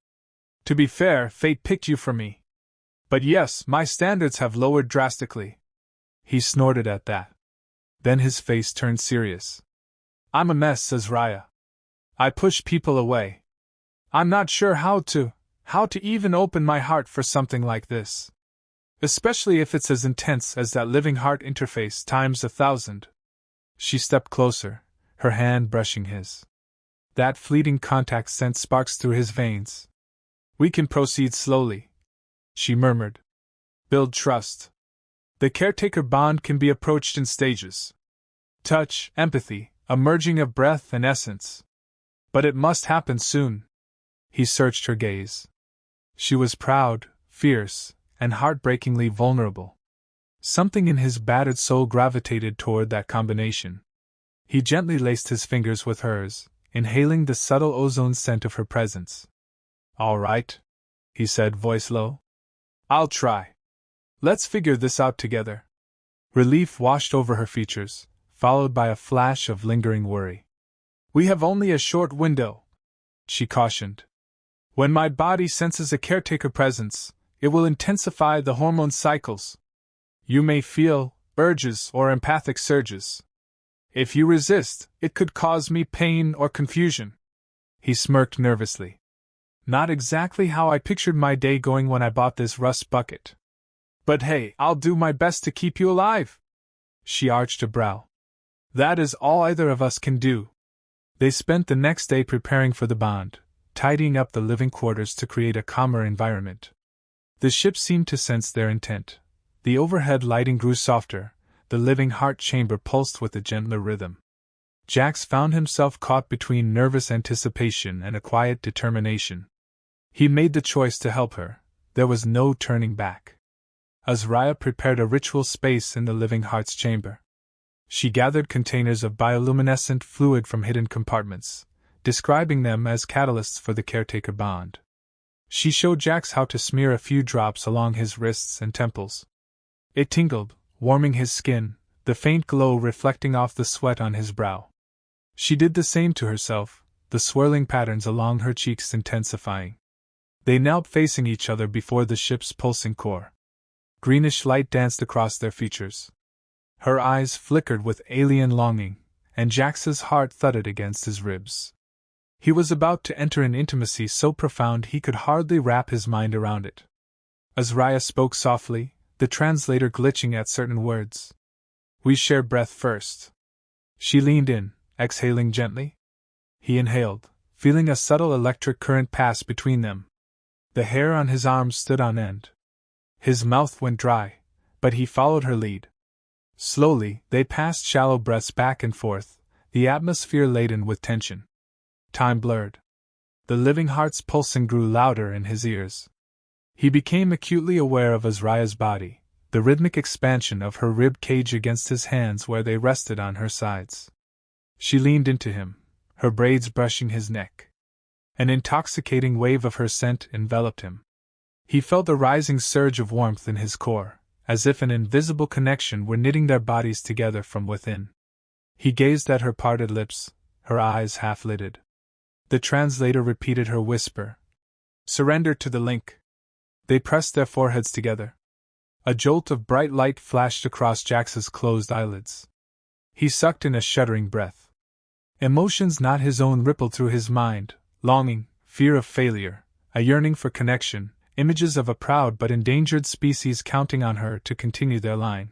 "To be fair, fate picked you for me. But yes, my standards have lowered drastically." He snorted at that. Then his face turned serious. "I'm a mess," says Raya. "I push people away. I'm not sure how to even open my heart for something like this. Especially if it's as intense as that living heart interface times 1,000. She stepped closer, her hand brushing his. That fleeting contact sent sparks through his veins. "We can proceed slowly," she murmured. "Build trust. The caretaker bond can be approached in stages. Touch, empathy, a merging of breath and essence. But it must happen soon." He searched her gaze. She was proud, fierce, and heartbreakingly vulnerable. Something in his battered soul gravitated toward that combination. He gently laced his fingers with hers, inhaling the subtle ozone scent of her presence. "All right," he said, voice low. "I'll try. Let's figure this out together." Relief washed over her features, followed by a flash of lingering worry. "We have only a short window," she cautioned. "When my body senses a caretaker presence, it will intensify the hormone cycles. You may feel urges or empathic surges. If you resist, it could cause me pain or confusion." He smirked nervously. "Not exactly how I pictured my day going when I bought this rust bucket. But hey, I'll do my best to keep you alive." She arched a brow. "That is all either of us can do." They spent the next day preparing for the bond, tidying up the living quarters to create a calmer environment. The ship seemed to sense their intent. The overhead lighting grew softer, the living heart chamber pulsed with a gentler rhythm. Jax found himself caught between nervous anticipation and a quiet determination. He made the choice to help her. There was no turning back. Azariah prepared a ritual space in the living heart's chamber. She gathered containers of bioluminescent fluid from hidden compartments, describing them as catalysts for the caretaker bond. She showed Jax how to smear a few drops along his wrists and temples. It tingled, warming his skin, the faint glow reflecting off the sweat on his brow. She did the same to herself, the swirling patterns along her cheeks intensifying. They knelt facing each other before the ship's pulsing core. Greenish light danced across their features. Her eyes flickered with alien longing, and Jax's heart thudded against his ribs. He was about to enter an intimacy so profound he could hardly wrap his mind around it. Azariah spoke softly, the translator glitching at certain words. "We share breath first." She leaned in, exhaling gently. He inhaled, feeling a subtle electric current pass between them. The hair on his arms stood on end. His mouth went dry, but he followed her lead. Slowly, they passed shallow breaths back and forth, the atmosphere laden with tension. Time blurred. The living heart's pulsing grew louder in his ears. He became acutely aware of Azariah's body, the rhythmic expansion of her rib cage against his hands where they rested on her sides. She leaned into him, her braids brushing his neck. An intoxicating wave of her scent enveloped him. He felt a rising surge of warmth in his core, as if an invisible connection were knitting their bodies together from within. He gazed at her parted lips, her eyes half-lidded. The translator repeated her whisper. "Surrender to the link." They pressed their foreheads together. A jolt of bright light flashed across Jax's closed eyelids. He sucked in a shuddering breath. Emotions not his own rippled through his mind. Longing, fear of failure, a yearning for connection, images of a proud but endangered species counting on her to continue their line.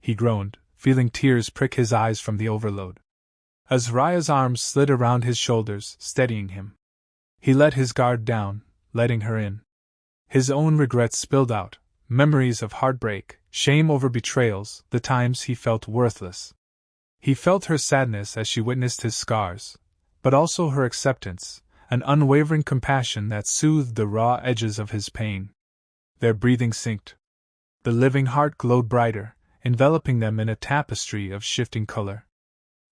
He groaned, feeling tears prick his eyes from the overload. Azariah's arms slid around his shoulders, steadying him. He let his guard down, letting her in. His own regrets spilled out, memories of heartbreak, shame over betrayals, the times he felt worthless. He felt her sadness as she witnessed his scars, but also her acceptance, an unwavering compassion that soothed the raw edges of his pain. Their breathing synced. The living heart glowed brighter, enveloping them in a tapestry of shifting color.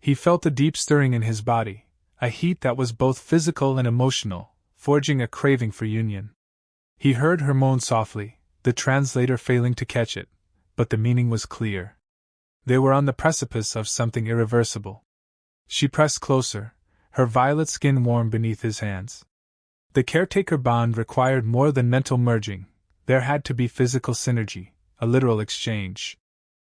He felt a deep stirring in his body, a heat that was both physical and emotional, forging a craving for union. He heard her moan softly, the translator failing to catch it, but the meaning was clear. They were on the precipice of something irreversible. She pressed closer, her violet skin warm beneath his hands. The caretaker bond required more than mental merging, there had to be physical synergy, a literal exchange.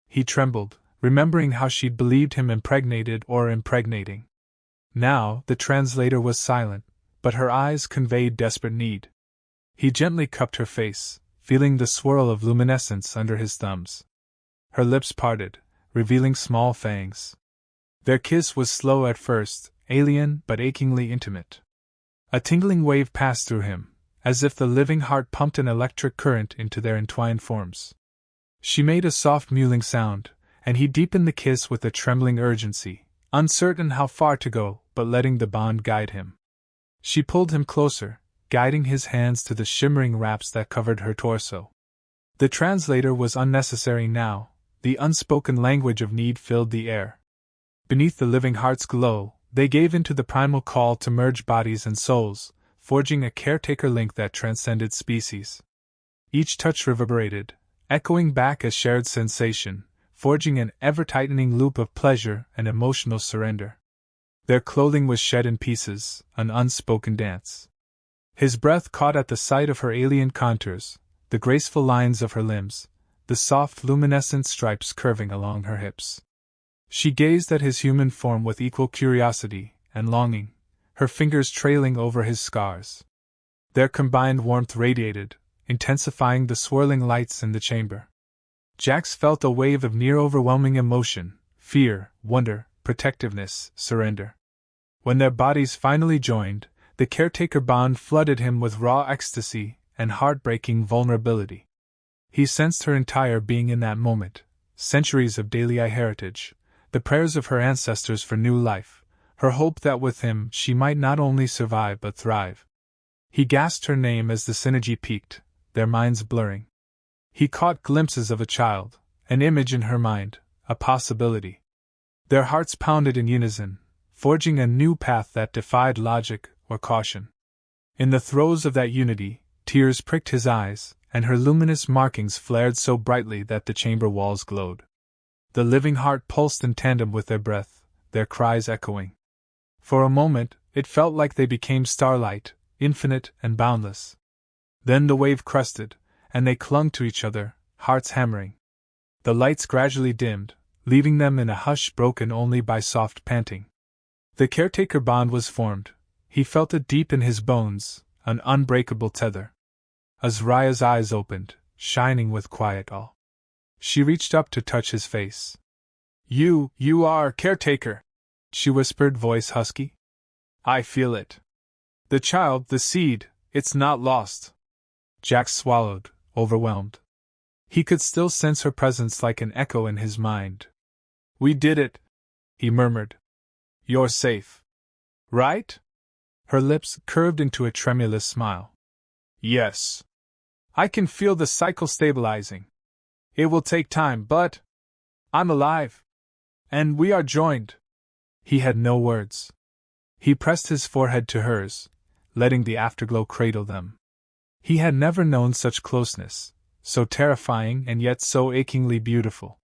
He trembled, remembering how she'd believed him impregnated or impregnating. Now, the translator was silent, but her eyes conveyed desperate need. He gently cupped her face, feeling the swirl of luminescence under his thumbs. Her lips parted, revealing small fangs. Their kiss was slow at first, alien but achingly intimate. A tingling wave passed through him, as if the living heart pumped an electric current into their entwined forms. She made a soft mewling sound, and he deepened the kiss with a trembling urgency, uncertain how far to go, but letting the bond guide him. She pulled him closer, guiding his hands to the shimmering wraps that covered her torso. The translator was unnecessary now, the unspoken language of need filled the air. Beneath the living heart's glow, they gave into the primal call to merge bodies and souls, forging a caretaker link that transcended species. Each touch reverberated, echoing back a shared sensation, forging an ever-tightening loop of pleasure and emotional surrender. Their clothing was shed in pieces, an unspoken dance. His breath caught at the sight of her alien contours, the graceful lines of her limbs, the soft luminescent stripes curving along her hips. She gazed at his human form with equal curiosity and longing, her fingers trailing over his scars. Their combined warmth radiated, intensifying the swirling lights in the chamber. Jax felt a wave of near-overwhelming emotion, fear, wonder, protectiveness, surrender. When their bodies finally joined, the caretaker bond flooded him with raw ecstasy and heartbreaking vulnerability. He sensed her entire being in that moment, centuries of daily heritage, the prayers of her ancestors for new life, her hope that with him she might not only survive but thrive. He gasped her name as the synergy peaked, their minds blurring. He caught glimpses of a child, an image in her mind, a possibility. Their hearts pounded in unison, forging a new path that defied logic or caution. In the throes of that unity, tears pricked his eyes, and her luminous markings flared so brightly that the chamber walls glowed. The living heart pulsed in tandem with their breath, their cries echoing. For a moment, it felt like they became starlight, infinite and boundless. Then the wave crested, and they clung to each other, hearts hammering. The lights gradually dimmed, leaving them in a hush broken only by soft panting. The caretaker bond was formed. He felt it deep in his bones, an unbreakable tether. Azraya's eyes opened, shining with quiet awe. She reached up to touch his face. You are caretaker," she whispered, voice husky. "I feel it. The child, the seed, it's not lost." Jax swallowed, overwhelmed. He could still sense her presence like an echo in his mind. "We did it," he murmured. "You're safe. Right?" Her lips curved into a tremulous smile. "Yes. I can feel the cycle stabilizing. It will take time, but I'm alive. And we are joined." He had no words. He pressed his forehead to hers, letting the afterglow cradle them. He had never known such closeness, so terrifying and yet so achingly beautiful.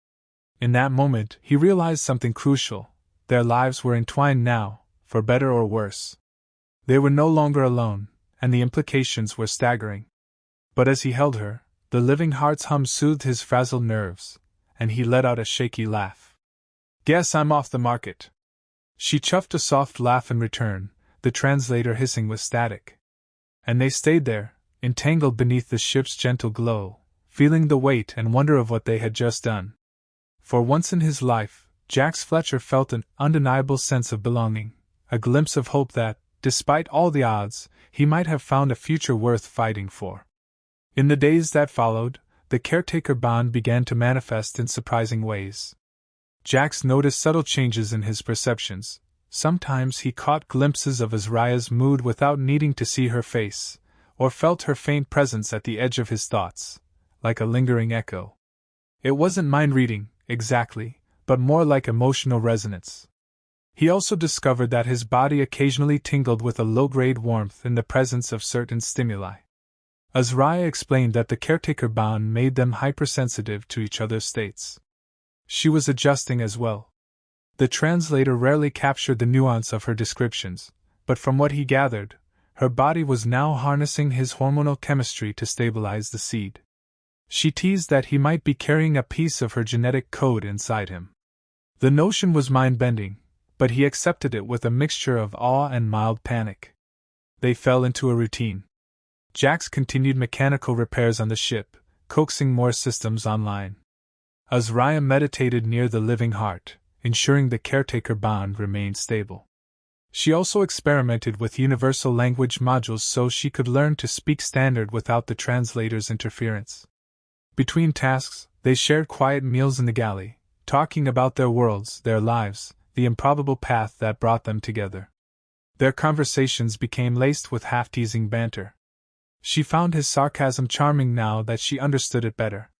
In that moment, he realized something crucial. Their lives were entwined now, for better or worse. They were no longer alone, and the implications were staggering. But as he held her, the living heart's hum soothed his frazzled nerves, and he let out a shaky laugh. "Guess I'm off the market." She chuffed a soft laugh in return, the translator hissing with static. And they stayed there, entangled beneath the ship's gentle glow, feeling the weight and wonder of what they had just done. For once in his life, Jax Fletcher felt an undeniable sense of belonging, a glimpse of hope that, despite all the odds, he might have found a future worth fighting for. In the days that followed, the caretaker bond began to manifest in surprising ways. Jax noticed subtle changes in his perceptions. Sometimes he caught glimpses of Azraya's mood without needing to see her face, or felt her faint presence at the edge of his thoughts, like a lingering echo. It wasn't mind-reading, exactly, but more like emotional resonance. He also discovered that his body occasionally tingled with a low-grade warmth in the presence of certain stimuli. Azraya explained that the caretaker bond made them hypersensitive to each other's states. She was adjusting as well. The translator rarely captured the nuance of her descriptions, but from what he gathered, her body was now harnessing his hormonal chemistry to stabilize the seed. She teased that he might be carrying a piece of her genetic code inside him. The notion was mind-bending, but he accepted it with a mixture of awe and mild panic. They fell into a routine. Jax continued mechanical repairs on the ship, coaxing more systems online. Azraya meditated near the living heart, ensuring the caretaker bond remained stable. She also experimented with universal language modules so she could learn to speak standard without the translator's interference. Between tasks, they shared quiet meals in the galley, talking about their worlds, their lives, the improbable path that brought them together. Their conversations became laced with half-teasing banter. She found his sarcasm charming now that she understood it better.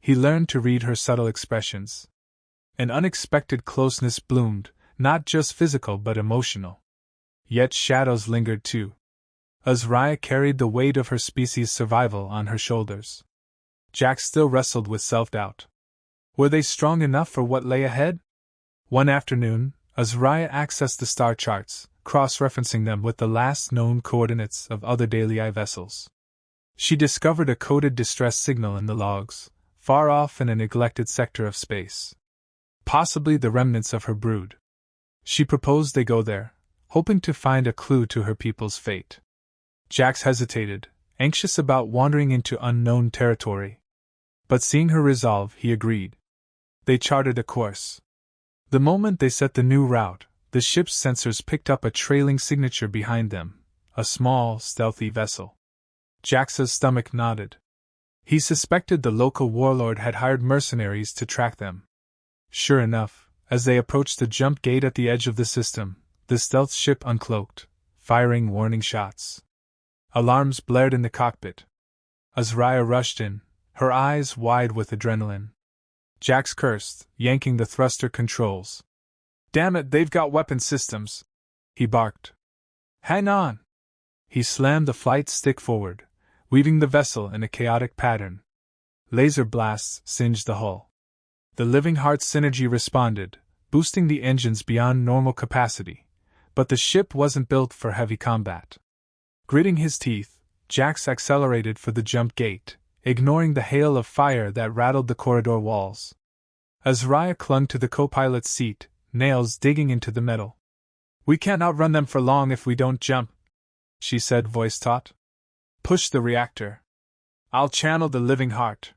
He learned to read her subtle expressions. An unexpected closeness bloomed, not just physical but emotional. Yet shadows lingered too. Azraya carried the weight of her species' survival on her shoulders. Jax still wrestled with self-doubt. Were they strong enough for what lay ahead? One afternoon, Azraya accessed the star charts, cross-referencing them with the last known coordinates of other Daily vessels. She discovered a coded distress signal in the logs, far off in a neglected sector of space. Possibly the remnants of her brood. She proposed they go there, hoping to find a clue to her people's fate. Jax hesitated, anxious about wandering into unknown territory. But seeing her resolve, he agreed. They charted a course. The moment they set the new route, the ship's sensors picked up a trailing signature behind them, a small, stealthy vessel. Jax's stomach nodded. He suspected the local warlord had hired mercenaries to track them. Sure enough, as they approached the jump gate at the edge of the system, the stealth ship uncloaked, firing warning shots. Alarms blared in the cockpit. Azariah rushed in, her eyes wide with adrenaline. Jax cursed, yanking the thruster controls. "Damn it, they've got weapon systems!" he barked. "Hang on!" He slammed the flight stick forward, weaving the vessel in a chaotic pattern. Laser blasts singed the hull. The living heart synergy responded, boosting the engines beyond normal capacity, but the ship wasn't built for heavy combat. Gritting his teeth, Jax accelerated for the jump gate, ignoring the hail of fire that rattled the corridor walls. Azariah clung to the co-pilot's seat, nails digging into the metal. "We can't outrun them for long if we don't jump," she said, voice taut. "Push the reactor. I'll channel the living heart."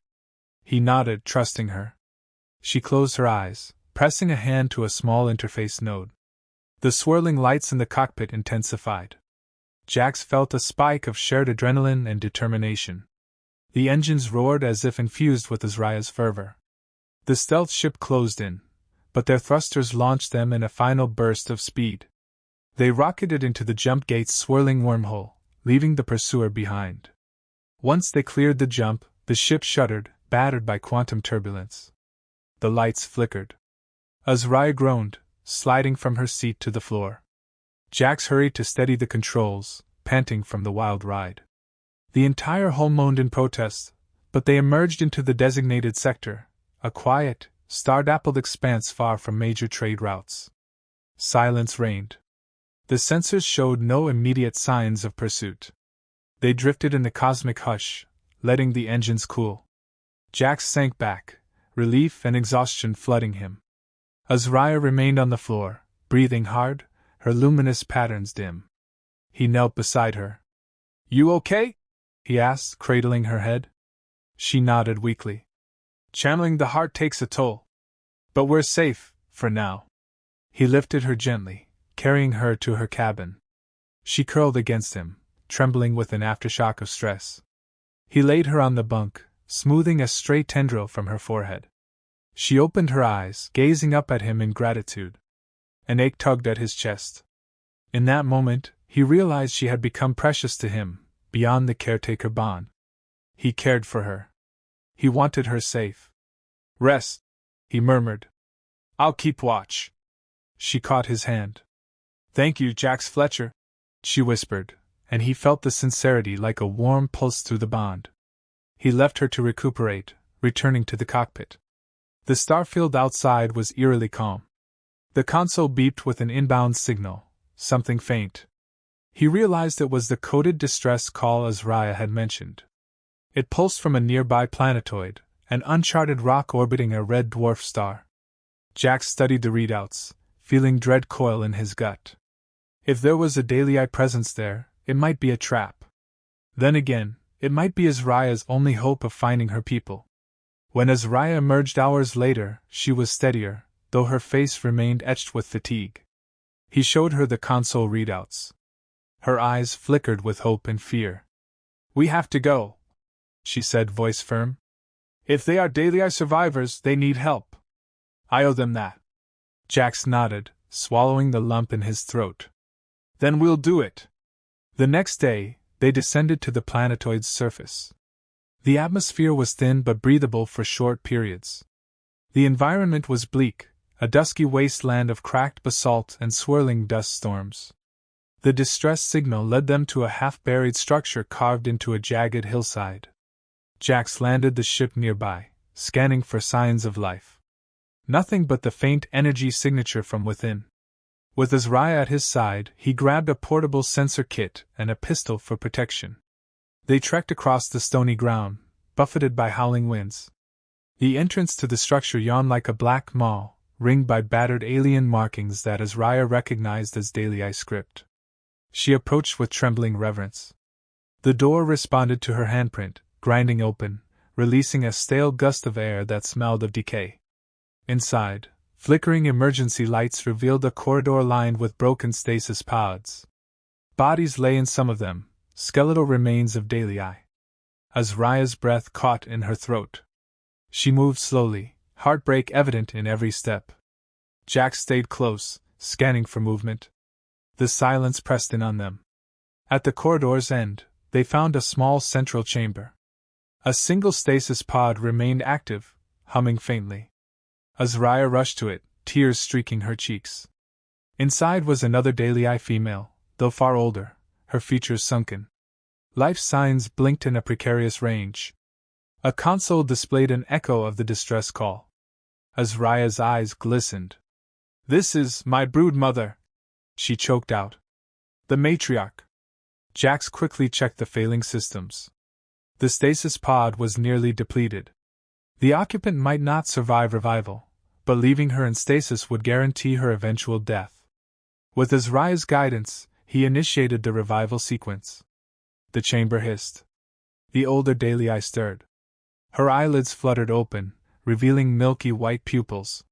He nodded, trusting her. She closed her eyes, pressing a hand to a small interface node. The swirling lights in the cockpit intensified. Jax felt a spike of shared adrenaline and determination. The engines roared as if infused with Azariah's fervor. The stealth ship closed in, but their thrusters launched them in a final burst of speed. They rocketed into the jump gate's swirling wormhole, leaving the pursuer behind. Once they cleared the jump, the ship shuddered, battered by quantum turbulence. The lights flickered. Azariah groaned, sliding from her seat to the floor. Jax hurried to steady the controls, panting from the wild ride. The entire hull moaned in protest, but they emerged into the designated sector, a quiet, star-dappled expanse far from major trade routes. Silence reigned. The sensors showed no immediate signs of pursuit. They drifted in the cosmic hush, letting the engines cool. Jax sank back, relief and exhaustion flooding him. Azariah remained on the floor, breathing hard, her luminous patterns dim. He knelt beside her. "You okay?" he asked, cradling her head. She nodded weakly. "Channeling the heart takes a toll. But we're safe, for now." He lifted her gently, carrying her to her cabin. She curled against him, trembling with an aftershock of stress. He laid her on the bunk, smoothing a stray tendril from her forehead. She opened her eyes, gazing up at him in gratitude. An ache tugged at his chest. In that moment, he realized she had become precious to him, beyond the caretaker bond. He cared for her. He wanted her safe. "Rest," he murmured. "I'll keep watch." She caught his hand. "Thank you, Jax Fletcher," she whispered, and he felt the sincerity like a warm pulse through the bond. He left her to recuperate, returning to the cockpit. The starfield outside was eerily calm. The console beeped with an inbound signal, something faint. He realized it was the coded distress call Azariah had mentioned. It pulsed from a nearby planetoid, an uncharted rock orbiting a red dwarf star. Jax studied the readouts, feeling dread coil in his gut. If there was a Dalei presence there, it might be a trap. Then again, it might be Azariah's only hope of finding her people. When Azariah emerged hours later, she was steadier, though her face remained etched with fatigue. He showed her the console readouts. Her eyes flickered with hope and fear. "We have to go," she said, voice firm. "If they are Dalei survivors, they need help. I owe them that." Jax nodded, swallowing the lump in his throat. "Then we'll do it." The next day, they descended to the planetoid's surface. The atmosphere was thin but breathable for short periods. The environment was bleak, a dusky wasteland of cracked basalt and swirling dust storms. The distress signal led them to a half-buried structure carved into a jagged hillside. Jax landed the ship nearby, scanning for signs of life. Nothing but the faint energy signature from within. With Azariah at his side, he grabbed a portable sensor kit and a pistol for protection. They trekked across the stony ground, buffeted by howling winds. The entrance to the structure yawned like a black maw, ringed by battered alien markings that Azariah recognized as Dalei script. She approached with trembling reverence. The door responded to her handprint, grinding open, releasing a stale gust of air that smelled of decay. Inside, flickering emergency lights revealed a corridor lined with broken stasis pods. Bodies lay in some of them, skeletal remains of Dalei. Azariah's breath caught in her throat. She moved slowly, heartbreak evident in every step. Jax stayed close, scanning for movement. The silence pressed in on them. At the corridor's end, they found a small central chamber. A single stasis pod remained active, humming faintly. Azariah rushed to it, tears streaking her cheeks. Inside was another Dalei female, though far older, her features sunken. Life signs blinked in a precarious range. A console displayed an echo of the distress call. Azariah's eyes glistened. "This is my brood mother," she choked out. "The matriarch." Jax quickly checked the failing systems. The stasis pod was nearly depleted. The occupant might not survive revival, but leaving her in stasis would guarantee her eventual death. With Azariah's guidance, he initiated the revival sequence. The chamber hissed. The older Dalei stirred. Her eyelids fluttered open, revealing milky white pupils.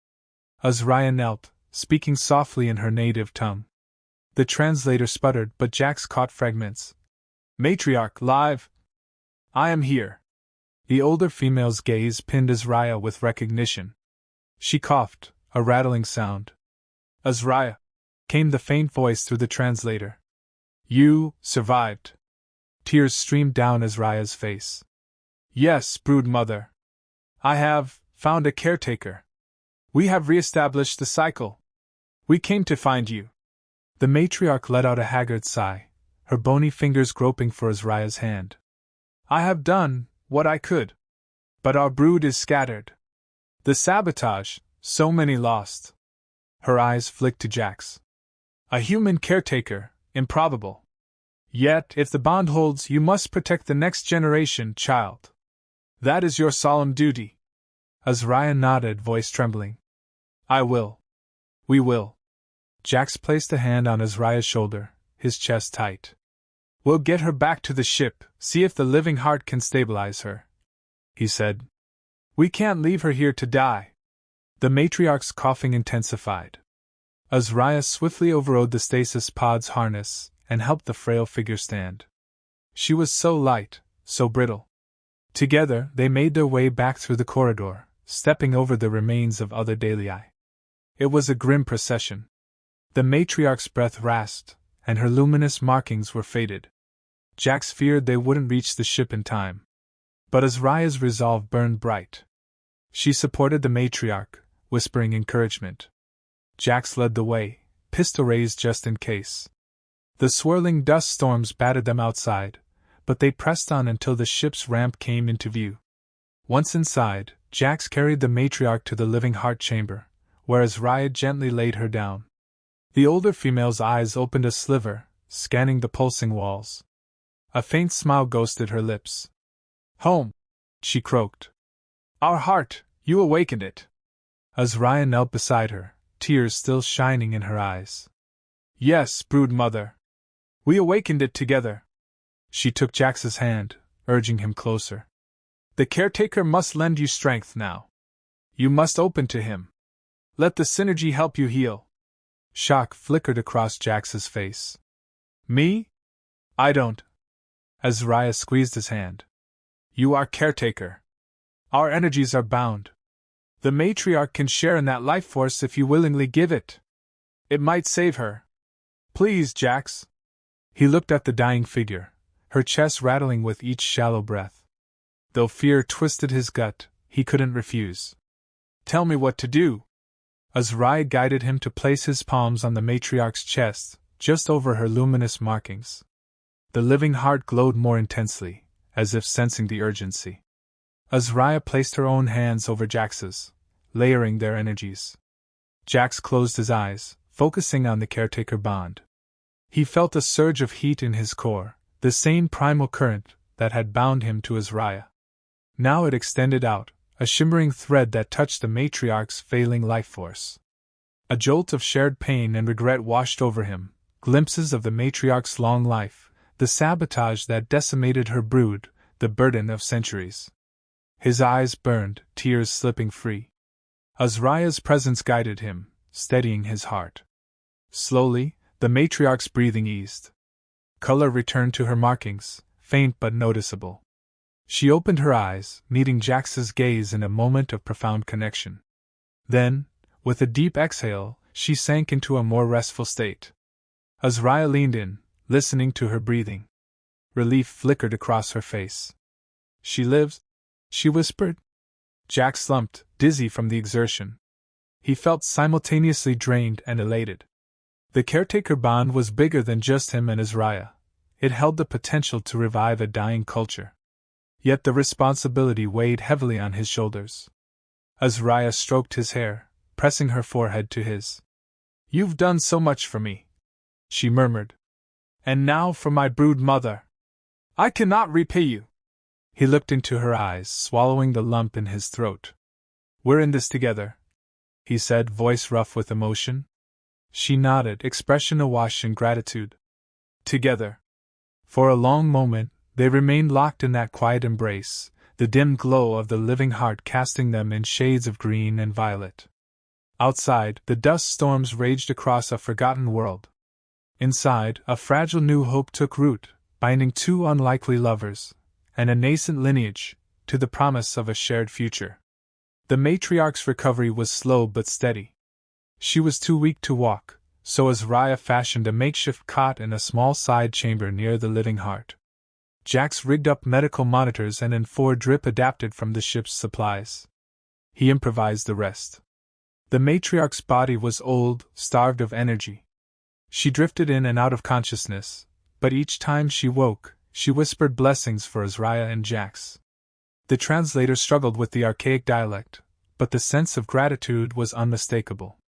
Azariah knelt, speaking softly in her native tongue. The translator sputtered, but Jax caught fragments. "Matriarch, live! I am here." The older female's gaze pinned Azariah with recognition. She coughed, a rattling sound. "Azariah," came the faint voice through the translator. "You survived." Tears streamed down Azariah's face. "Yes, brood mother. I have found a caretaker. We have re-established the cycle. We came to find you." The matriarch let out a haggard sigh, her bony fingers groping for Azariah's hand. "I have done what I could. But our brood is scattered. The sabotage, so many lost." Her eyes flicked to Jax. "A human caretaker, improbable. Yet, if the bond holds, you must protect the next generation, child. That is your solemn duty." Azariah nodded, voice trembling. "I will. We will." Jax placed a hand on Azariah's shoulder, his chest tight. "We'll get her back to the ship, see if the living heart can stabilize her," he said. "We can't leave her here to die." The matriarch's coughing intensified. Azariah swiftly overrode the stasis pod's harness and helped the frail figure stand. She was so light, so brittle. Together, they made their way back through the corridor, stepping over the remains of other Dalei. It was a grim procession. The matriarch's breath rasped, and her luminous markings were faded. Jax feared they wouldn't reach the ship in time. But Azariah's resolve burned bright. She supported the matriarch, whispering encouragement. Jax led the way, pistol raised just in case. The swirling dust storms battered them outside, but they pressed on until the ship's ramp came into view. Once inside, Jax carried the matriarch to the living heart chamber, where Azariah gently laid her down. The older female's eyes opened a sliver, scanning the pulsing walls. A faint smile ghosted her lips. "Home," she croaked. "Our heart, you awakened it." Azariah knelt beside her, tears still shining in her eyes. "Yes, brood mother. We awakened it together." She took Jax's hand, urging him closer. "The caretaker must lend you strength now. You must open to him. Let the synergy help you heal." Shock flickered across Jax's face. "Me? I don't." Azariah squeezed his hand. "You are caretaker. Our energies are bound. The matriarch can share in that life force if you willingly give it. It might save her. Please, Jax." He looked at the dying figure, her chest rattling with each shallow breath. Though fear twisted his gut, he couldn't refuse. "Tell me what to do." Azariah guided him to place his palms on the matriarch's chest, just over her luminous markings. The living heart glowed more intensely, as if sensing the urgency. Azariah placed her own hands over Jax's, layering their energies. Jax closed his eyes, focusing on the caretaker bond. He felt a surge of heat in his core, the same primal current that had bound him to Azariah. Now it extended out, a shimmering thread that touched the matriarch's failing life force. A jolt of shared pain and regret washed over him, glimpses of the matriarch's long life, the sabotage that decimated her brood, the burden of centuries. His eyes burned, tears slipping free. Azariah's presence guided him, steadying his heart. Slowly, the matriarch's breathing eased. Color returned to her markings, faint but noticeable. She opened her eyes, meeting Jax's gaze in a moment of profound connection. Then, with a deep exhale, she sank into a more restful state. Azariah leaned in, listening to her breathing. Relief flickered across her face. She lives? She whispered. Jack slumped, dizzy from the exertion. He felt simultaneously drained and elated. The caretaker bond was bigger than just him and Azraya. It held the potential to revive a dying culture. Yet the responsibility weighed heavily on his shoulders. Azraya stroked his hair, pressing her forehead to his. "You've done so much for me," she murmured. "And now for my brood mother. I cannot repay you." He looked into her eyes, swallowing the lump in his throat. "We're in this together," he said, voice rough with emotion. She nodded, expression awash in gratitude. Together. For a long moment, they remained locked in that quiet embrace, the dim glow of the living heart casting them in shades of green and violet. Outside, the dust storms raged across a forgotten world. Inside, a fragile new hope took root, binding two unlikely lovers, and a nascent lineage, to the promise of a shared future. The matriarch's recovery was slow but steady. She was too weak to walk, so Azraya fashioned a makeshift cot in a small side chamber near the living heart. Jax rigged up medical monitors and N4 drip adapted from the ship's supplies. He improvised the rest. The matriarch's body was old, starved of energy. She drifted in and out of consciousness, but each time she woke, she whispered blessings for Azraya and Jax. The translator struggled with the archaic dialect, but the sense of gratitude was unmistakable.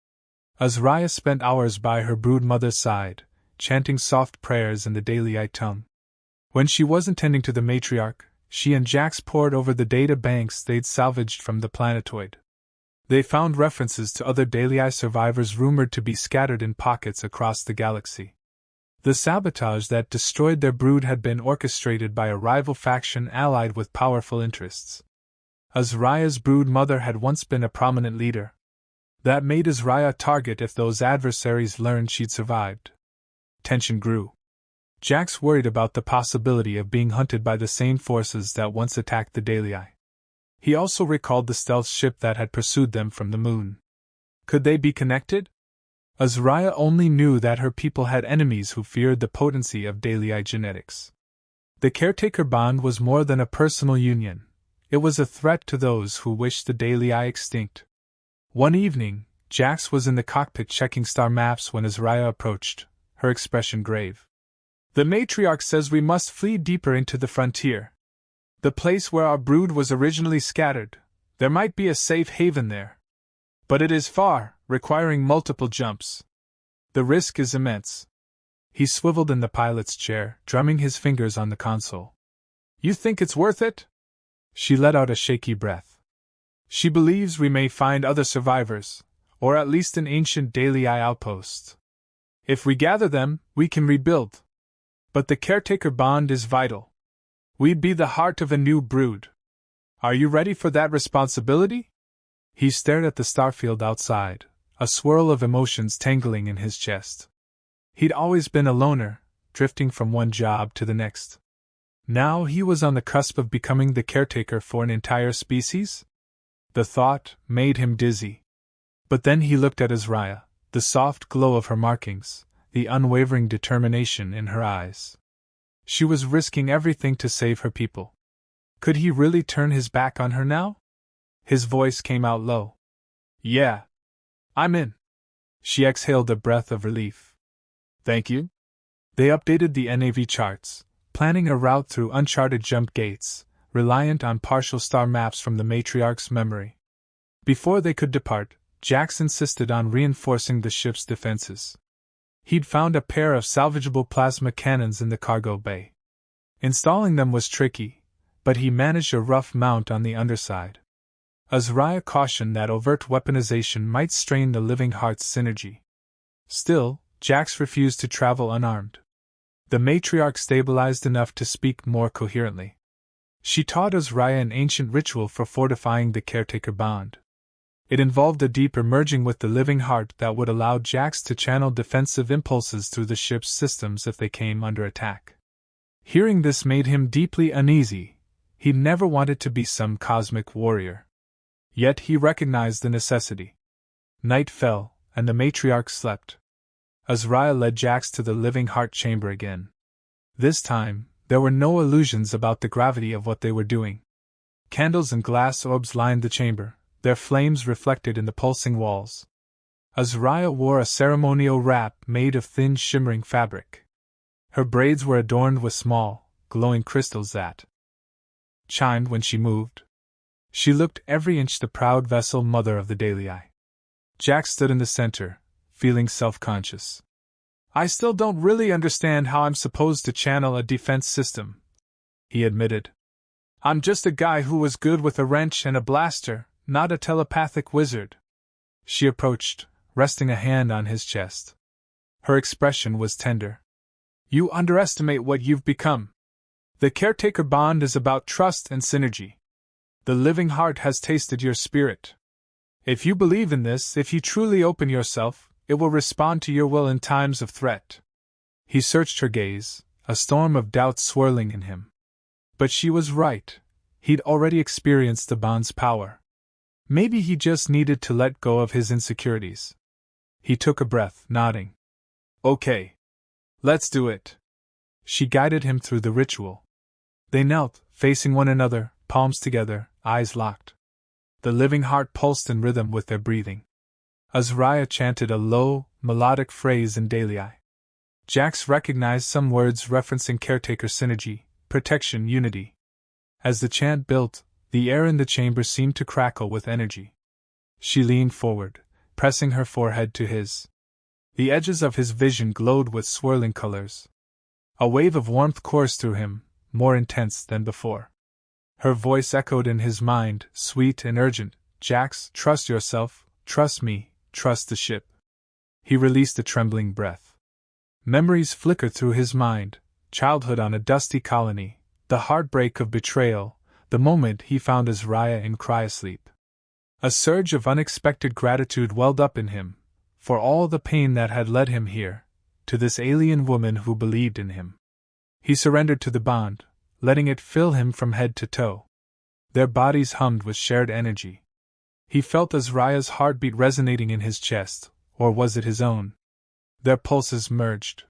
Azraya spent hours by her brood mother's side, chanting soft prayers in the Dalei tongue. When she wasn't tending to the matriarch, she and Jax pored over the data banks they'd salvaged from the planetoid. They found references to other Dalei survivors rumored to be scattered in pockets across the galaxy. The sabotage that destroyed their brood had been orchestrated by a rival faction allied with powerful interests. Azraya's brood mother had once been a prominent leader. That made Azraya a target if those adversaries learned she'd survived. Tension grew. Jax worried about the possibility of being hunted by the same forces that once attacked the Dalei. He also recalled the stealth ship that had pursued them from the moon. Could they be connected? Azraya only knew that her people had enemies who feared the potency of Dalei genetics. The caretaker bond was more than a personal union. It was a threat to those who wished the Dalei extinct. One evening, Jax was in the cockpit checking star maps when Azraya approached, her expression grave. "The matriarch says we must flee deeper into the frontier. The place where our brood was originally scattered. There might be a safe haven there. But it is far, requiring multiple jumps. The risk is immense." He swiveled in the pilot's chair, drumming his fingers on the console. "You think it's worth it?" She let out a shaky breath. "She believes we may find other survivors, or at least an ancient Dalei outpost. If we gather them, we can rebuild. But the caretaker bond is vital. We'd be the heart of a new brood. Are you ready for that responsibility?" He stared at the starfield outside, a swirl of emotions tangling in his chest. He'd always been a loner, drifting from one job to the next. Now he was on the cusp of becoming the caretaker for an entire species? The thought made him dizzy. But then he looked at Azraya, the soft glow of her markings, the unwavering determination in her eyes. She was risking everything to save her people. Could he really turn his back on her now? His voice came out low. "Yeah. I'm in." She exhaled a breath of relief. "Thank you." They updated the NAV charts, planning a route through uncharted jump gates, reliant on partial star maps from the matriarch's memory. Before they could depart, Jax insisted on reinforcing the ship's defenses. He'd found a pair of salvageable plasma cannons in the cargo bay. Installing them was tricky, but he managed a rough mount on the underside. Azraya cautioned that overt weaponization might strain the living heart's synergy. Still, Jax refused to travel unarmed. The matriarch stabilized enough to speak more coherently. She taught Azraya an ancient ritual for fortifying the caretaker bond. It involved a deeper merging with the living heart that would allow Jax to channel defensive impulses through the ship's systems if they came under attack. Hearing this made him deeply uneasy. He'd never wanted to be some cosmic warrior. Yet he recognized the necessity. Night fell, and the matriarch slept. Azraya led Jax to the living heart chamber again. This time, There were no illusions about the gravity of what they were doing. Candles and glass orbs lined the chamber, their flames reflected in the pulsing walls. Azariah wore a ceremonial wrap made of thin shimmering fabric. Her braids were adorned with small, glowing crystals that chimed when she moved. She looked every inch the proud vessel mother of the Dalei. Jack stood in the center, feeling self-conscious. "I still don't really understand how I'm supposed to channel a defense system," he admitted. "I'm just a guy who was good with a wrench and a blaster, not a telepathic wizard." She approached, resting a hand on his chest. Her expression was tender. "You underestimate what you've become. The caretaker bond is about trust and synergy. The living heart has tasted your spirit. If you believe in this, if you truly open yourself, it will respond to your will in times of threat." He searched her gaze, a storm of doubt swirling in him. But she was right. He'd already experienced the bond's power. Maybe he just needed to let go of his insecurities. He took a breath, nodding. "Okay. Let's do it." She guided him through the ritual. They knelt, facing one another, palms together, eyes locked. The living heart pulsed in rhythm with their breathing. Azariah chanted a low, melodic phrase in Dalei. Jax recognized some words referencing caretaker synergy, protection, unity. As the chant built, the air in the chamber seemed to crackle with energy. She leaned forward, pressing her forehead to his. The edges of his vision glowed with swirling colors. A wave of warmth coursed through him, more intense than before. Her voice echoed in his mind, sweet and urgent. "Jax, trust yourself, trust me, trust the ship." He released a trembling breath. Memories flickered through his mind, childhood on a dusty colony, the heartbreak of betrayal, the moment he found Azariah in Cryosleep. A surge of unexpected gratitude welled up in him, for all the pain that had led him here, to this alien woman who believed in him. He surrendered to the bond, letting it fill him from head to toe. Their bodies hummed with shared energy. He felt Azariah's heartbeat resonating in his chest, or was it his own? Their pulses merged.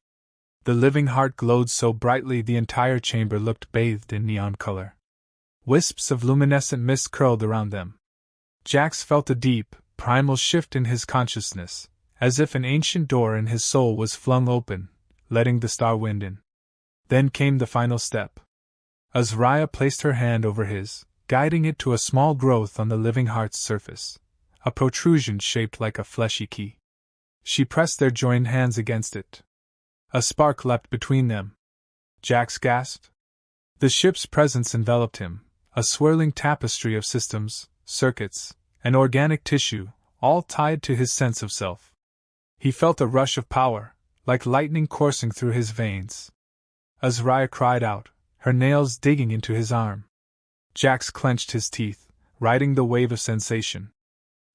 The living heart glowed so brightly the entire chamber looked bathed in neon color. Wisps of luminescent mist curled around them. Jax felt a deep, primal shift in his consciousness, as if an ancient door in his soul was flung open, letting the star wind in. Then came the final step. Azariah placed her hand over his, guiding it to a small growth on the living heart's surface, a protrusion shaped like a fleshy key. She pressed their joined hands against it. A spark leapt between them. Jax gasped. The ship's presence enveloped him, a swirling tapestry of systems, circuits, and organic tissue, all tied to his sense of self. He felt a rush of power, like lightning coursing through his veins. Azariah cried out, her nails digging into his arm. Jax clenched his teeth, riding the wave of sensation.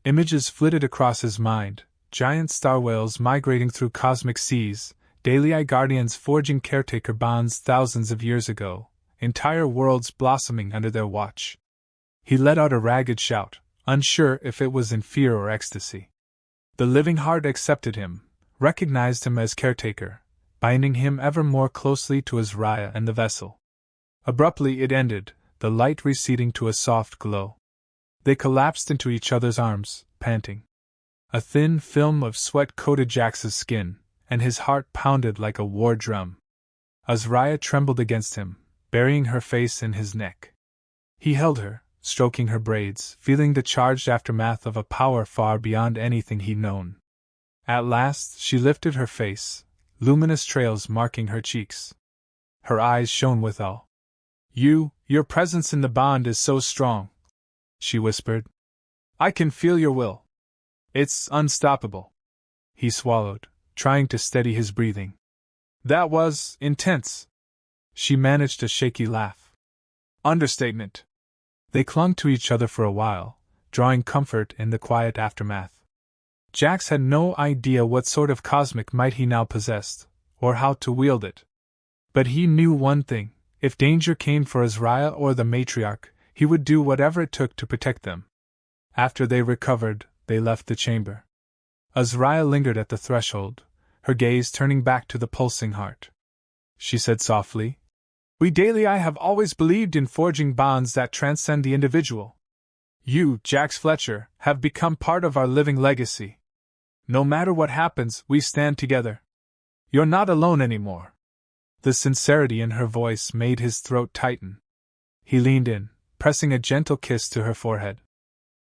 Images flitted across his mind, giant star whales migrating through cosmic seas, Dalei guardians forging caretaker bonds thousands of years ago, entire worlds blossoming under their watch. He let out a ragged shout, unsure if it was in fear or ecstasy. The living heart accepted him, recognized him as caretaker, binding him ever more closely to Azariah and the vessel. Abruptly it ended, the light receding to a soft glow. They collapsed into each other's arms, panting. A thin film of sweat coated Jax's skin, and his heart pounded like a war drum. Azariah trembled against him, burying her face in his neck. He held her, stroking her braids, feeling the charged aftermath of a power far beyond anything he'd known. At last she lifted her face, luminous trails marking her cheeks. Her eyes shone with awe. Your presence in the bond is so strong," she whispered. "I can feel your will. It's unstoppable." He swallowed, trying to steady his breathing. "That was intense." She managed a shaky laugh. "Understatement." They clung to each other for a while, drawing comfort in the quiet aftermath. Jax had no idea what sort of cosmic might he now possessed, or how to wield it. But he knew one thing: if danger came for Azariah or the matriarch, he would do whatever it took to protect them. After they recovered, they left the chamber. Azariah lingered at the threshold, her gaze turning back to the pulsing heart. She said softly, We Daily have always believed in forging bonds that transcend the individual. You, Jax Fletcher, have become part of our living legacy. No matter what happens, we stand together. You're not alone anymore. The sincerity in her voice made his throat tighten. He leaned in, pressing a gentle kiss to her forehead.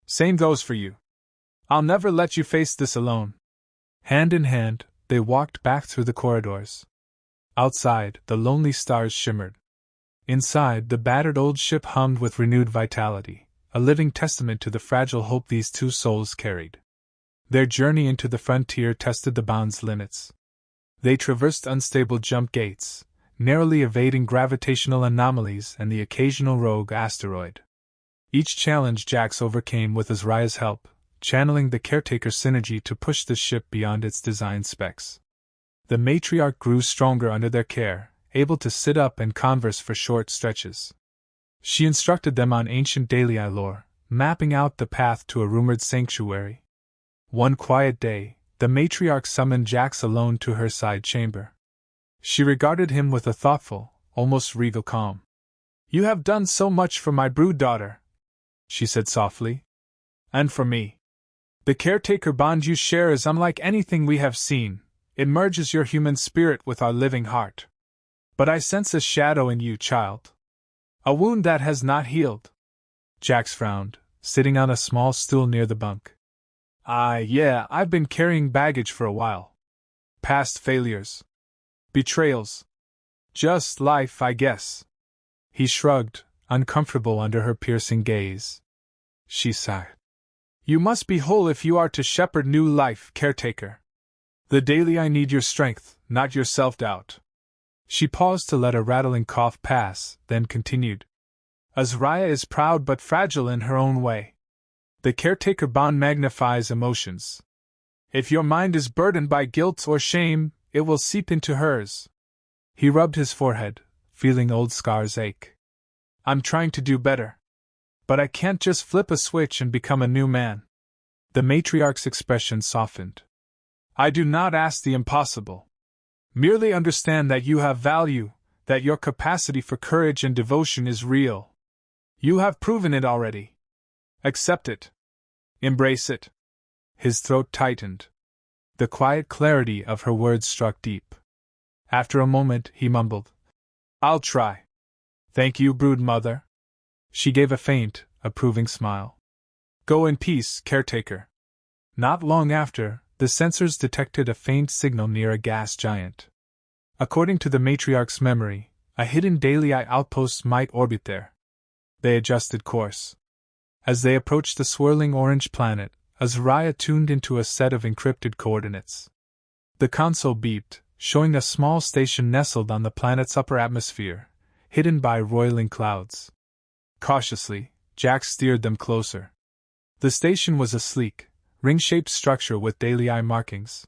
Same goes for you. I'll never let you face this alone. Hand in hand, they walked back through the corridors. Outside, the lonely stars shimmered. Inside, the battered old ship hummed with renewed vitality, a living testament to the fragile hope these two souls carried. Their journey into the frontier tested the bond's limits. They traversed unstable jump gates, narrowly evading gravitational anomalies and the occasional rogue asteroid. Each challenge Jax overcame with Azraya's help, channeling the caretaker's synergy to push the ship beyond its design specs. The matriarch grew stronger under their care, able to sit up and converse for short stretches. She instructed them on ancient Daily lore, mapping out the path to a rumored sanctuary. One quiet day, the matriarch summoned Jax alone to her side chamber. She regarded him with a thoughtful, almost regal calm. You have done so much for my brood daughter, she said softly. And for me. The caretaker bond you share is unlike anything we have seen. It merges your human spirit with our living heart. But I sense a shadow in you, child. A wound that has not healed. Jax frowned, sitting on a small stool near the bunk. Yeah, I've been carrying baggage for a while. Past failures. Betrayals. Just life, I guess. He shrugged, uncomfortable under her piercing gaze. She sighed. You must be whole if you are to shepherd new life, caretaker. The Daily I need your strength, not your self-doubt. She paused to let a rattling cough pass, then continued. Azraya is proud but fragile in her own way. The caretaker bond magnifies emotions. If your mind is burdened by guilt or shame, it will seep into hers. He rubbed his forehead, feeling old scars ache. I'm trying to do better. But I can't just flip a switch and become a new man. The matriarch's expression softened. I do not ask the impossible. Merely understand that you have value, that your capacity for courage and devotion is real. You have proven it already. Accept it. Embrace it. His throat tightened. The quiet clarity of her words struck deep. After a moment, he mumbled, I'll try. Thank you, brood mother. She gave a faint, approving smile. Go in peace, caretaker. Not long after, the sensors detected a faint signal near a gas giant. According to the matriarch's memory, a hidden Daily outpost might orbit there. They adjusted course. As they approached the swirling orange planet, Azraya tuned into a set of encrypted coordinates. The console beeped, showing a small station nestled on the planet's upper atmosphere, hidden by roiling clouds. Cautiously, Jax steered them closer. The station was a sleek, ring-shaped structure with Daily markings.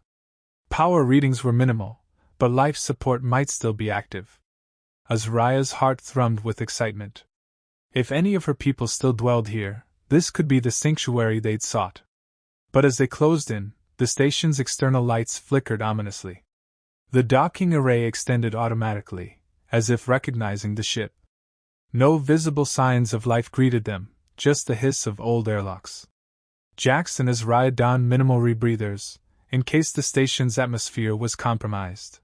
Power readings were minimal, but life support might still be active. Azraya's heart thrummed with excitement. If any of her people still dwelled here, this could be the sanctuary they'd sought. But as they closed in, the station's external lights flickered ominously. The docking array extended automatically, as if recognizing the ship. No visible signs of life greeted them, just the hiss of old airlocks. Jax and Azraya donned minimal rebreathers, in case the station's atmosphere was compromised.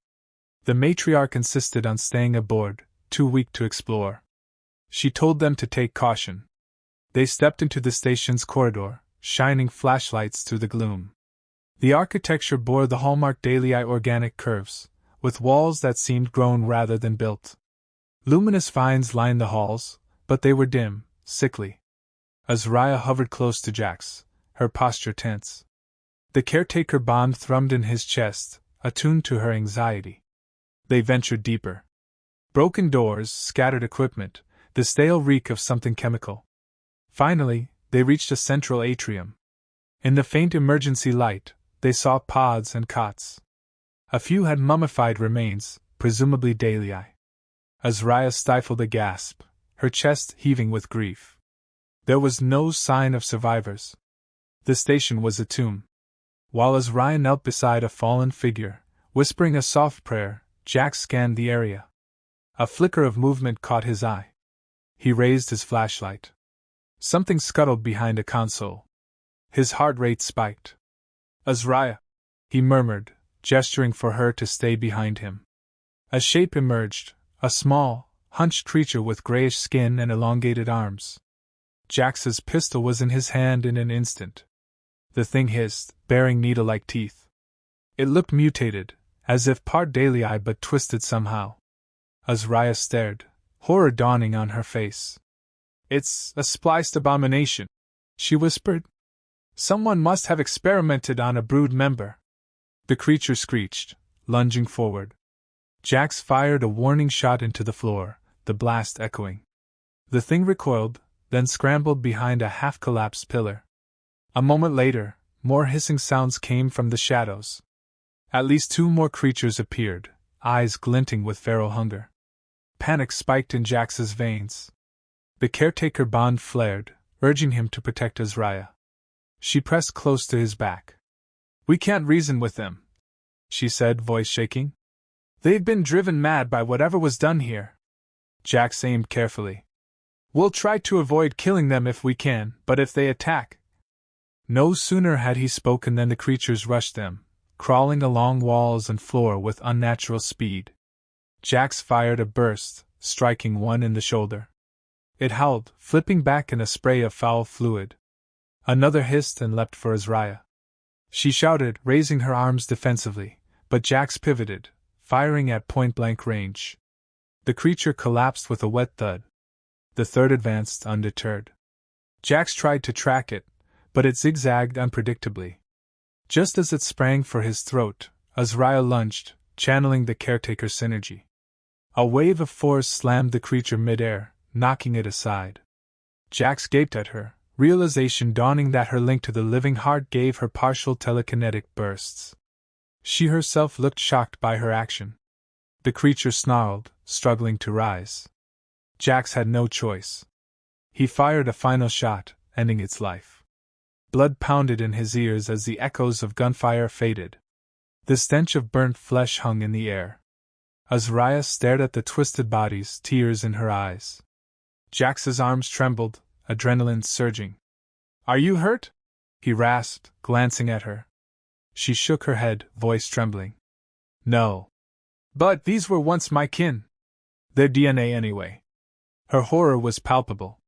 The matriarch insisted on staying aboard, too weak to explore. She told them to take caution. They stepped into the station's corridor, shining flashlights through the gloom. The architecture bore the hallmark Daily organic curves, with walls that seemed grown rather than built. Luminous vines lined the halls, but they were dim, sickly. Azraya hovered close to Jax, her posture tense. The caretaker bond thrummed in his chest, attuned to her anxiety. They ventured deeper. Broken doors, scattered equipment, the stale reek of something chemical. Finally, they reached a central atrium. In the faint emergency light, they saw pods and cots. A few had mummified remains, presumably Daily. Azraya stifled a gasp, her chest heaving with grief. There was no sign of survivors. The station was a tomb. While Azraya knelt beside a fallen figure, whispering a soft prayer, Jax scanned the area. A flicker of movement caught his eye. He raised his flashlight. Something scuttled behind a console. His heart rate spiked. Azariah, he murmured, gesturing for her to stay behind him. A shape emerged, a small, hunched creature with grayish skin and elongated arms. Jax's pistol was in his hand in an instant. The thing hissed, baring needle-like teeth. It looked mutated, as if part Dalei but twisted somehow. Azariah stared, horror dawning on her face. "It's a spliced abomination," she whispered. "Someone must have experimented on a brood member." The creature screeched, lunging forward. Jax fired a warning shot into the floor, the blast echoing. The thing recoiled, then scrambled behind a half-collapsed pillar. A moment later, more hissing sounds came from the shadows. At least 2 more creatures appeared, eyes glinting with feral hunger. Panic spiked in Jax's veins. The caretaker bond flared, urging him to protect Azariah. She pressed close to his back. "We can't reason with them," she said, voice shaking. "They've been driven mad by whatever was done here." Jax aimed carefully. "We'll try to avoid killing them if we can, but if they attack—" No sooner had he spoken than the creatures rushed them, crawling along walls and floor with unnatural speed. Jax fired a burst, striking one in the shoulder. It howled, flipping back in a spray of foul fluid. Another hissed and leapt for Azariah. She shouted, raising her arms defensively, but Jax pivoted, firing at point-blank range. The creature collapsed with a wet thud. The third advanced undeterred. Jax tried to track it, but it zigzagged unpredictably. Just as it sprang for his throat, Azariah lunged, channeling the caretaker's synergy. A wave of force slammed the creature mid-air, knocking it aside. Jax gaped at her, realization dawning that her link to the living heart gave her partial telekinetic bursts. She herself looked shocked by her action. The creature snarled, struggling to rise. Jax had no choice. He fired a final shot, ending its life. Blood pounded in his ears as the echoes of gunfire faded. The stench of burnt flesh hung in the air. Azariah stared at the twisted bodies, tears in her eyes. Jax's arms trembled, adrenaline surging. "Are you hurt?" he rasped, glancing at her. She shook her head, voice trembling. "No. But these were once my kin. Their DNA anyway." Her horror was palpable.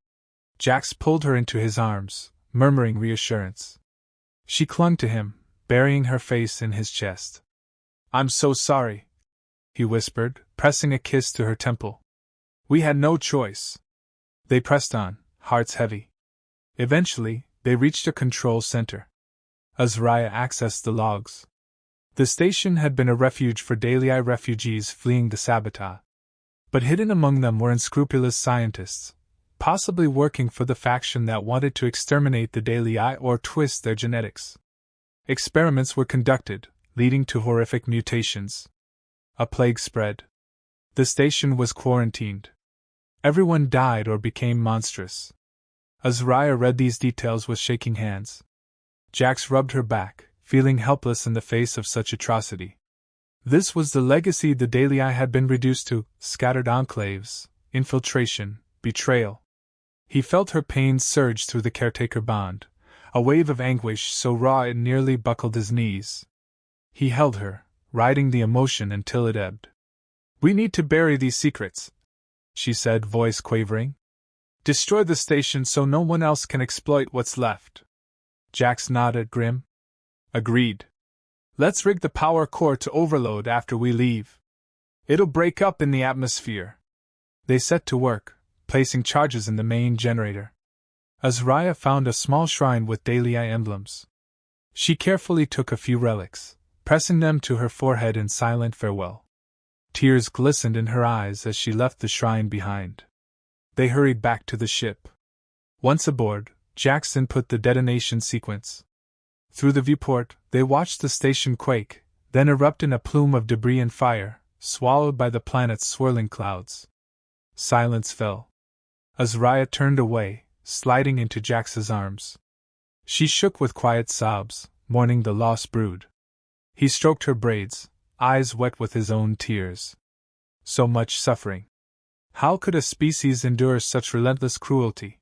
Jax pulled her into his arms, murmuring reassurance. She clung to him, burying her face in his chest. "I'm so sorry," he whispered, pressing a kiss to her temple. "We had no choice." They pressed on, hearts heavy. Eventually, they reached a control center. Azariah accessed the logs. The station had been a refuge for Dalei refugees fleeing the Sabata. But hidden among them were unscrupulous scientists, possibly working for the faction that wanted to exterminate the Dalei or twist their genetics. Experiments were conducted, leading to horrific mutations. A plague spread. The station was quarantined. Everyone died or became monstrous. Azariah read these details with shaking hands. Jax rubbed her back, feeling helpless in the face of such atrocity. This was the legacy the Dalei had been reduced to: scattered enclaves, infiltration, betrayal. He felt her pain surge through the caretaker bond, a wave of anguish so raw it nearly buckled his knees. He held her, riding the emotion until it ebbed. "We need to bury these secrets," she said, voice quavering. "Destroy the station so no one else can exploit what's left." Jax nodded, grim. "Agreed. Let's rig the power core to overload after we leave. It'll break up in the atmosphere." They set to work, placing charges in the main generator. Azariah found a small shrine with Dalei emblems. She carefully took a few relics, pressing them to her forehead in silent farewell. Tears glistened in her eyes as she left the shrine behind. They hurried back to the ship. Once aboard, Jax input the detonation sequence. Through the viewport, they watched the station quake, then erupt in a plume of debris and fire, swallowed by the planet's swirling clouds. Silence fell. Azariah turned away, sliding into Jax's arms. She shook with quiet sobs, mourning the lost brood. He stroked her braids, eyes wet with his own tears. So much suffering. How could a species endure such relentless cruelty?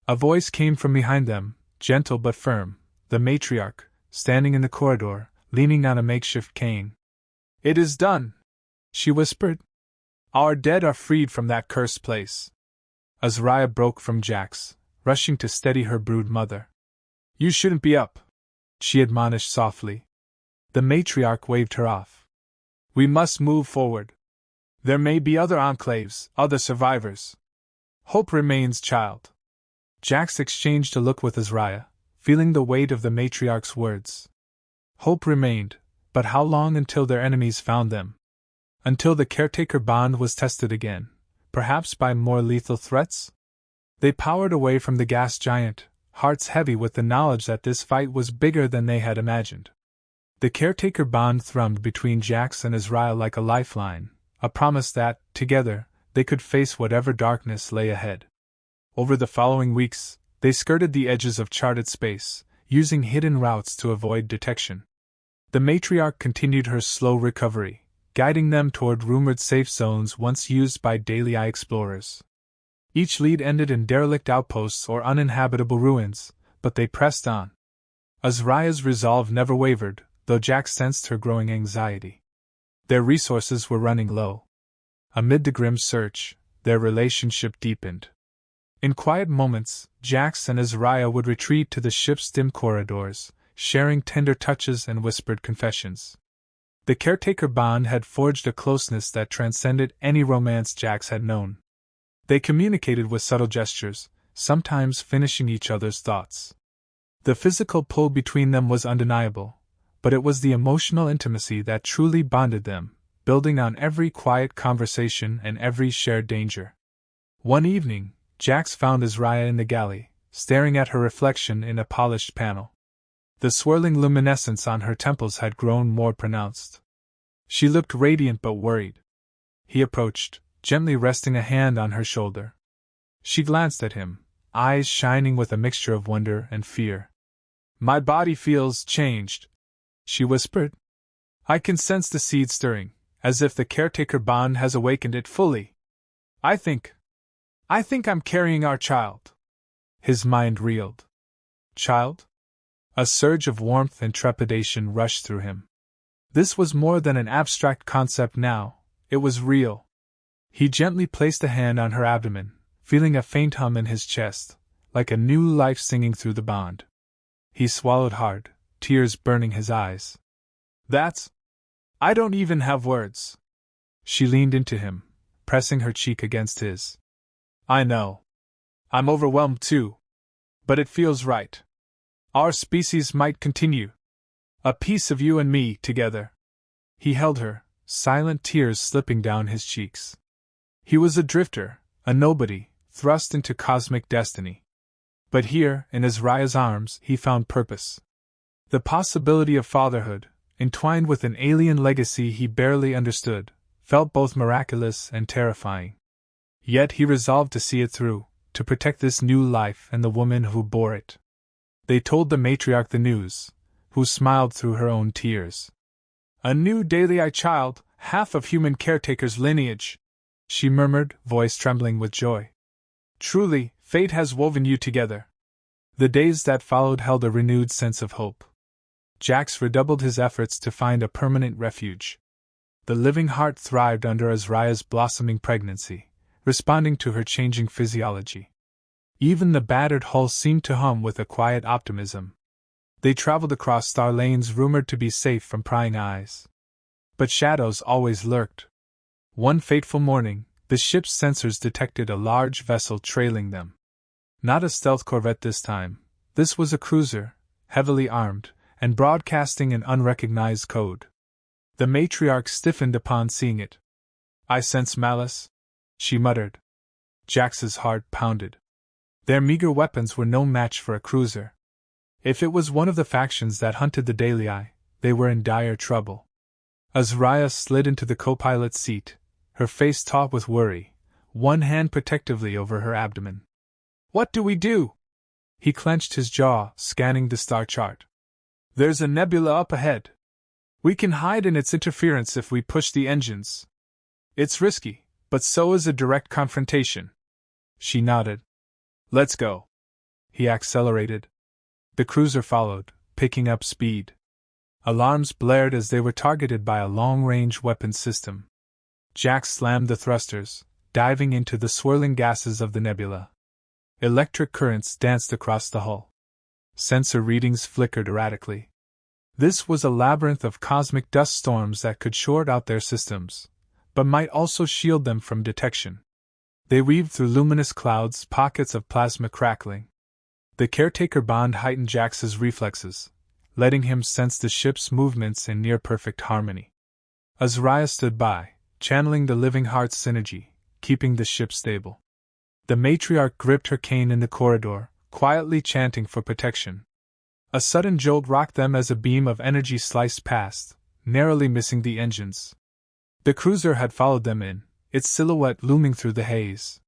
A voice came from behind them, gentle but firm, the matriarch, standing in the corridor, leaning on a makeshift cane. "It is done," she whispered. "Our dead are freed from that cursed place." Azariah broke from Jax, rushing to steady her brood mother. "You shouldn't be up," she admonished softly. The matriarch waved her off. "We must move forward. There may be other enclaves, other survivors. Hope remains, child." Jax exchanged a look with Azariah, feeling the weight of the matriarch's words. Hope remained, but how long until their enemies found them? Until the caretaker bond was tested again, perhaps by more lethal threats? They powered away from the gas giant, hearts heavy with the knowledge that this fight was bigger than they had imagined. The caretaker bond thrummed between Jax and Azariah like a lifeline, a promise that, together, they could face whatever darkness lay ahead. Over the following weeks, they skirted the edges of charted space, using hidden routes to avoid detection. The matriarch continued her slow recovery, guiding them toward rumored safe zones once used by Daily Eye explorers. Each lead ended in derelict outposts or uninhabitable ruins, but they pressed on. Azariah's resolve never wavered, though Jax sensed her growing anxiety. Their resources were running low. Amid the grim search, their relationship deepened. In quiet moments, Jax and Azariah would retreat to the ship's dim corridors, sharing tender touches and whispered confessions. The caretaker bond had forged a closeness that transcended any romance Jax had known. They communicated with subtle gestures, sometimes finishing each other's thoughts. The physical pull between them was undeniable, but it was the emotional intimacy that truly bonded them, building on every quiet conversation and every shared danger. One evening, Jax found Azariah in the galley, staring at her reflection in a polished panel. The swirling luminescence on her temples had grown more pronounced. She looked radiant but worried. He approached, gently resting a hand on her shoulder. She glanced at him, eyes shining with a mixture of wonder and fear. "My body feels changed," she whispered. "I can sense the seed stirring, as if the caretaker bond has awakened it fully. I think I'm carrying our child." His mind reeled. Child? A surge of warmth and trepidation rushed through him. This was more than an abstract concept now, it was real. He gently placed a hand on her abdomen, feeling a faint hum in his chest, like a new life singing through the bond. He swallowed hard, tears burning his eyes. I don't even have words." She leaned into him, pressing her cheek against his. "I know. I'm overwhelmed too. But it feels right. Our species might continue. A piece of you and me together." He held her, silent tears slipping down his cheeks. He was a drifter, a nobody, thrust into cosmic destiny. But here, in Azariah's arms, he found purpose. The possibility of fatherhood, entwined with an alien legacy he barely understood, felt both miraculous and terrifying. Yet he resolved to see it through, to protect this new life and the woman who bore it. They told the matriarch the news, who smiled through her own tears. "A new Daily Eye child, half of human caretaker's lineage," she murmured, voice trembling with joy. "Truly, fate has woven you together." The days that followed held a renewed sense of hope. Jax redoubled his efforts to find a permanent refuge. The living heart thrived under Azariah's blossoming pregnancy, responding to her changing physiology. Even the battered hull seemed to hum with a quiet optimism. They traveled across star lanes rumored to be safe from prying eyes. But shadows always lurked. One fateful morning, the ship's sensors detected a large vessel trailing them. Not a stealth corvette this time. This was a cruiser, heavily armed, and broadcasting an unrecognized code. The matriarch stiffened upon seeing it. "I sense malice," she muttered. Jax's heart pounded. Their meager weapons were no match for a cruiser. If it was one of the factions that hunted the Daily Eye, they were in dire trouble. Azariah slid into the co-pilot's seat, her face taut with worry, one hand protectively over her abdomen. "What do we do?" He clenched his jaw, scanning the star chart. "There's a nebula up ahead. We can hide in its interference if we push the engines. It's risky, But so is a direct confrontation. She nodded. Let's go. He accelerated. The cruiser followed, picking up speed. Alarms blared as they were targeted by a long-range weapons system. Jack slammed the thrusters, diving into the swirling gases of the nebula. Electric currents danced across the hull. Sensor readings flickered erratically. This was a labyrinth of cosmic dust storms that could short out their systems, but might also shield them from detection. They weaved through luminous clouds, pockets of plasma crackling. The caretaker bond heightened Jax's reflexes, letting him sense the ship's movements in near-perfect harmony. Azariah stood by, channeling the living heart's synergy, keeping the ship stable. The matriarch gripped her cane in the corridor, quietly chanting for protection. A sudden jolt rocked them as a beam of energy sliced past, narrowly missing the engines. The cruiser had followed them in, its silhouette looming through the haze.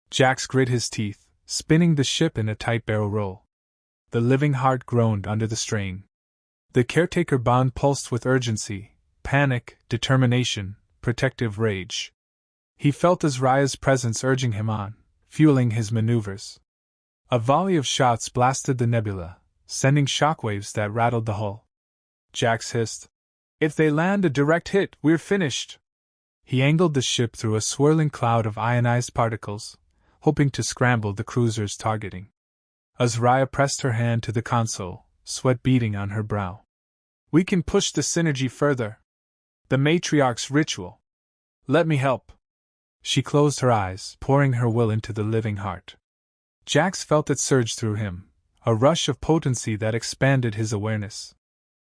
Jax grit his teeth, spinning the ship in a tight barrel roll. The living heart groaned under the strain. The caretaker bond pulsed with urgency, panic, determination, protective rage. He felt Azariah's presence urging him on, fueling his maneuvers. A volley of shots blasted the nebula, sending shockwaves that rattled the hull. Jax hissed, "If they land a direct hit, we're finished." He angled the ship through a swirling cloud of ionized particles, hoping to scramble the cruiser's targeting. Azariah pressed her hand to the console, sweat beading on her brow. "We can push the synergy further. The matriarch's ritual. Let me help." She closed her eyes, pouring her will into the living heart. Jax felt it surge through him, a rush of potency that expanded his awareness.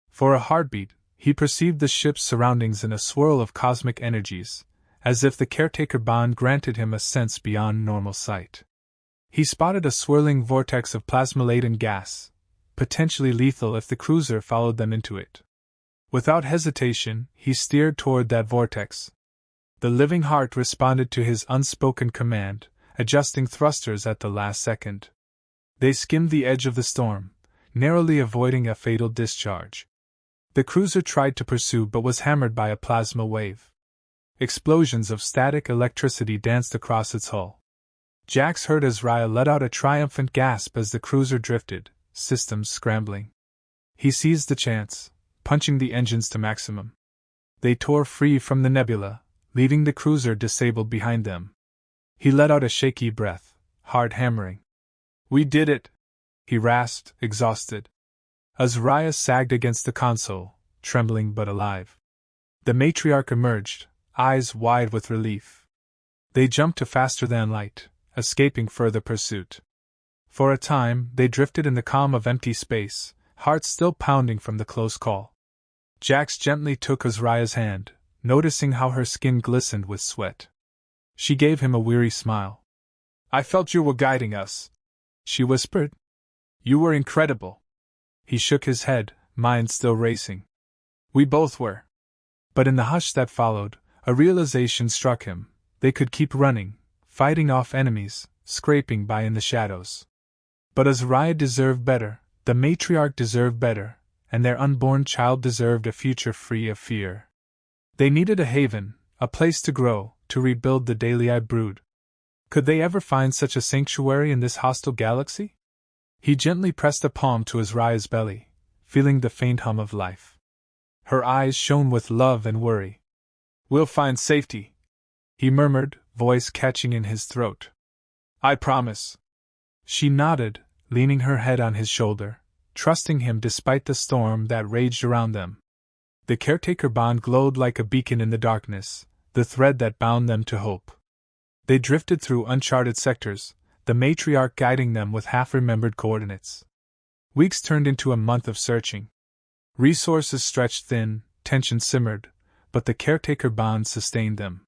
For a heartbeat, he perceived the ship's surroundings in a swirl of cosmic energies, as if the caretaker bond granted him a sense beyond normal sight. He spotted a swirling vortex of plasma-laden gas, potentially lethal if the cruiser followed them into it. Without hesitation, he steered toward that vortex. The living heart responded to his unspoken command, adjusting thrusters at the last second. They skimmed the edge of the storm, narrowly avoiding a fatal discharge. The cruiser tried to pursue but was hammered by a plasma wave. Explosions of static electricity danced across its hull. Jax heard Azariah let out a triumphant gasp as the cruiser drifted, systems scrambling. He seized the chance, punching the engines to maximum. They tore free from the nebula, leaving the cruiser disabled behind them. He let out a shaky breath, heart hammering. "We did it!" he rasped, exhausted. Azariah sagged against the console, trembling but alive. The matriarch emerged, eyes wide with relief. They jumped to faster than light, escaping further pursuit. For a time, they drifted in the calm of empty space, hearts still pounding from the close call. Jax gently took Azariah's hand, noticing how her skin glistened with sweat. She gave him a weary smile. "I felt you were guiding us," she whispered. "You were incredible." He shook his head, mind still racing. "We both were." But in the hush that followed, a realization struck him. They could keep running, fighting off enemies, scraping by in the shadows. But Azariah deserved better, the matriarch deserved better, and their unborn child deserved a future free of fear. They needed a haven, a place to grow, to rebuild the Dalei brood. Could they ever find such a sanctuary in this hostile galaxy? He gently pressed a palm to Azariah's belly, feeling the faint hum of life. Her eyes shone with love and worry. "We'll find safety," he murmured, voice catching in his throat. "I promise." She nodded, leaning her head on his shoulder, trusting him despite the storm that raged around them. The caretaker bond glowed like a beacon in the darkness, the thread that bound them to hope. They drifted through uncharted sectors, the matriarch guiding them with half-remembered coordinates. Weeks turned into a month of searching. Resources stretched thin, tension simmered, but the caretaker bond sustained them.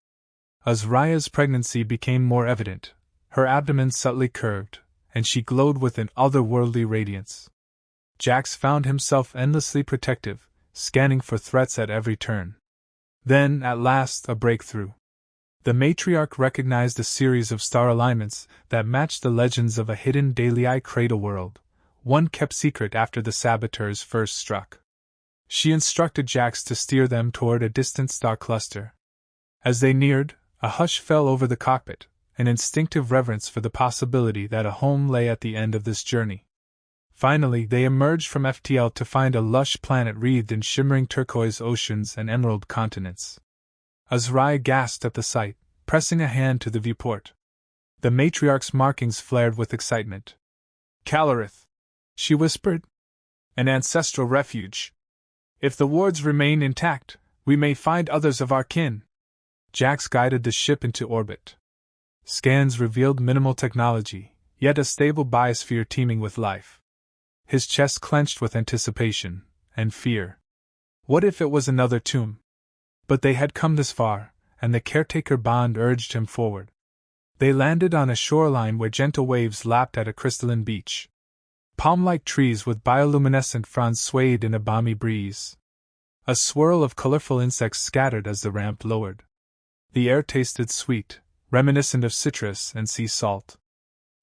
Azariah's pregnancy became more evident, her abdomen subtly curved, and she glowed with an otherworldly radiance. Jax found himself endlessly protective, scanning for threats at every turn. Then, at last, a breakthrough. The matriarch recognized a series of star alignments that matched the legends of a hidden Dalei cradle world, one kept secret after the saboteurs first struck. She instructed Jax to steer them toward a distant star cluster. As they neared, A hush fell over the cockpit, an instinctive reverence for the possibility that a home lay at the end of this journey. Finally, they emerged from FTL to find a lush planet wreathed in shimmering turquoise oceans and emerald continents. Azariah gasped at the sight, pressing a hand to the viewport. The matriarch's markings flared with excitement. "Calorith," she whispered. "An ancestral refuge. If the wards remain intact, we may find others of our kin." Jax guided the ship into orbit. Scans revealed minimal technology, yet a stable biosphere teeming with life. His chest clenched with anticipation and fear. What if it was another tomb? But they had come this far, and the caretaker bond urged him forward. They landed on a shoreline where gentle waves lapped at a crystalline beach. Palm-like trees with bioluminescent fronds swayed in a balmy breeze. A swirl of colorful insects scattered as the ramp lowered. The air tasted sweet, reminiscent of citrus and sea salt.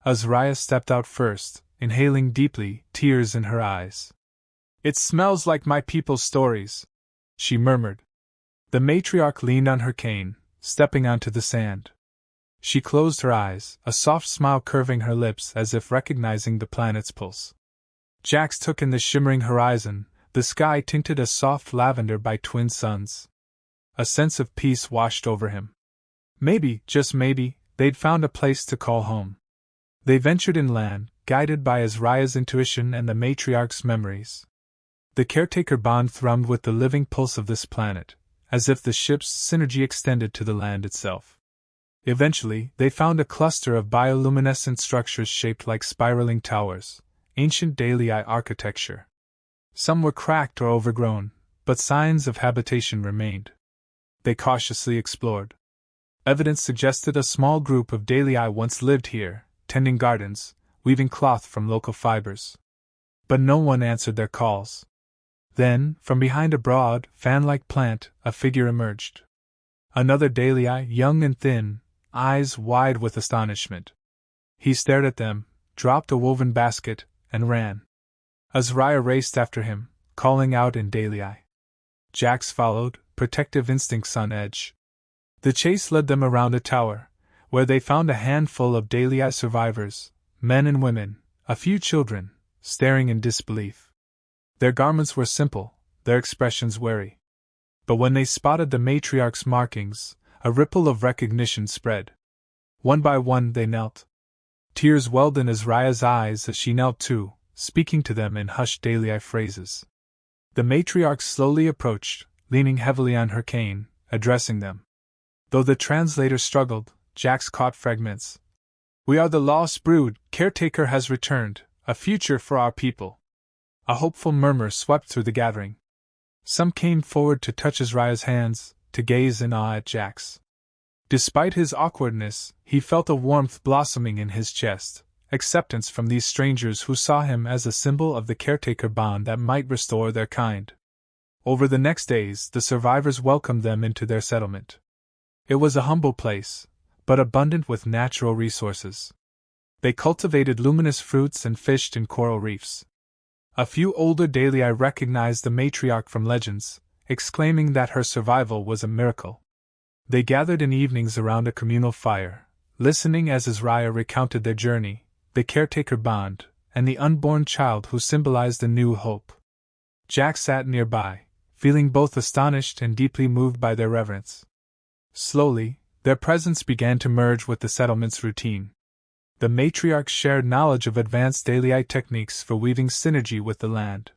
Azariah stepped out first, inhaling deeply, tears in her eyes. "It smells like my people's stories," she murmured. The matriarch leaned on her cane, stepping onto the sand. She closed her eyes, a soft smile curving her lips as if recognizing the planet's pulse. Jax took in the shimmering horizon, the sky tinted a soft lavender by twin suns. A sense of peace washed over him. Maybe, just maybe, they'd found a place to call home. They ventured inland, guided by Azariah's intuition and the matriarch's memories. The caretaker bond thrummed with the living pulse of this planet, as if the ship's synergy extended to the land itself. Eventually, they found a cluster of bioluminescent structures shaped like spiraling towers, ancient Dalei architecture. Some were cracked or overgrown, but signs of habitation remained. They cautiously explored. Evidence suggested a small group of Dalei once lived here, tending gardens, weaving cloth from local fibers. But no one answered their calls. Then, from behind a broad, fan-like plant, a figure emerged. Another Dalei, young and thin, eyes wide with astonishment. He stared at them, dropped a woven basket, and ran. Azariah raced after him, calling out in Dalei. Jax followed, protective instincts on edge. The chase led them around a tower, where they found a handful of Dalei survivors, men and women, a few children, staring in disbelief. Their garments were simple, their expressions wary. But when they spotted the matriarch's markings, a ripple of recognition spread. One by one they knelt. Tears welled in Azariah's eyes as she knelt too, speaking to them in hushed Dalei phrases. The matriarch slowly approached, leaning heavily on her cane, addressing them. Though the translator struggled, Jax caught fragments. "We are the lost brood, caretaker has returned, a future for our people." A hopeful murmur swept through the gathering. Some came forward to touch Azariah's hands, to gaze in awe at Jax. Despite his awkwardness, he felt a warmth blossoming in his chest, acceptance from these strangers who saw him as a symbol of the caretaker bond that might restore their kind. Over the next days, the survivors welcomed them into their settlement. It was a humble place, but abundant with natural resources. They cultivated luminous fruits and fished in coral reefs. A few older Dalei recognized the matriarch from legends, exclaiming that her survival was a miracle. They gathered in evenings around a communal fire, listening as Azariah recounted their journey, the caretaker bond, and the unborn child who symbolized a new hope. Jax sat nearby, feeling both astonished and deeply moved by their reverence. Slowly, their presence began to merge with the settlement's routine. The matriarch shared knowledge of advanced Dalei techniques for weaving synergy with the land.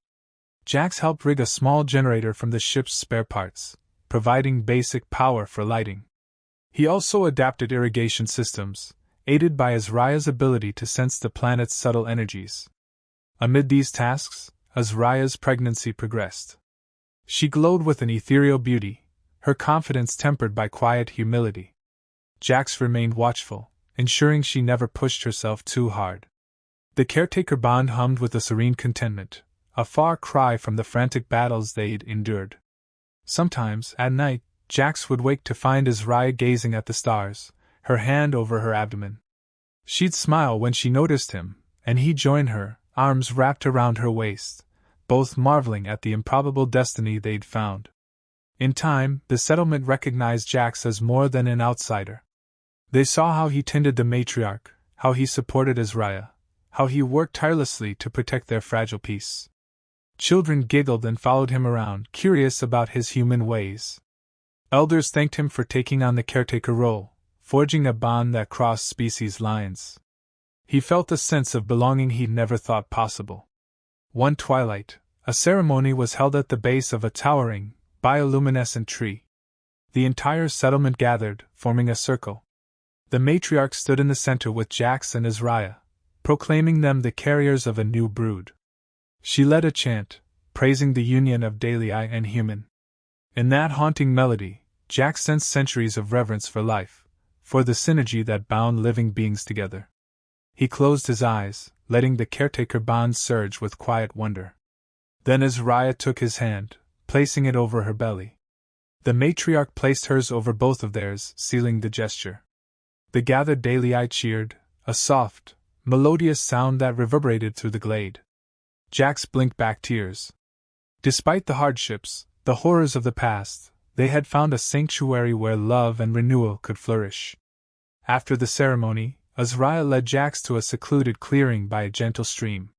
Jax helped rig a small generator from the ship's spare parts, providing basic power for lighting. He also adapted irrigation systems, aided by Azariah's ability to sense the planet's subtle energies. Amid these tasks, Azariah's pregnancy progressed. She glowed with an ethereal beauty, her confidence tempered by quiet humility. Jax remained watchful, ensuring she never pushed herself too hard. The caretaker bond hummed with a serene contentment, a far cry from the frantic battles they'd endured. Sometimes, at night, Jax would wake to find Azariah gazing at the stars, her hand over her abdomen. She'd smile when she noticed him, and he'd join her, arms wrapped around her waist, both marveling at the improbable destiny they'd found. In time, the settlement recognized Jax as more than an outsider. They saw how he tended the matriarch, how he supported Azariah, how he worked tirelessly to protect their fragile peace. Children giggled and followed him around, curious about his human ways. Elders thanked him for taking on the caretaker role, forging a bond that crossed species lines. He felt a sense of belonging he'd never thought possible. One twilight, a ceremony was held at the base of a towering, bioluminescent tree. The entire settlement gathered, forming a circle. The matriarch stood in the center with Jax and Azariah, proclaiming them the carriers of a new brood. She led a chant, praising the union of Daily and human. In that haunting melody, Jax sensed centuries of reverence for life, for the synergy that bound living beings together. He closed his eyes, letting the caretaker bond surge with quiet wonder. Then Azariah took his hand, placing it over her belly. The matriarch placed hers over both of theirs, sealing the gesture. The gathered Daily cheered, a soft, melodious sound that reverberated through the glade. Jax blinked back tears. Despite the hardships, the horrors of the past, they had found a sanctuary where love and renewal could flourish. After the ceremony, Azariah led Jax to a secluded clearing by a gentle stream.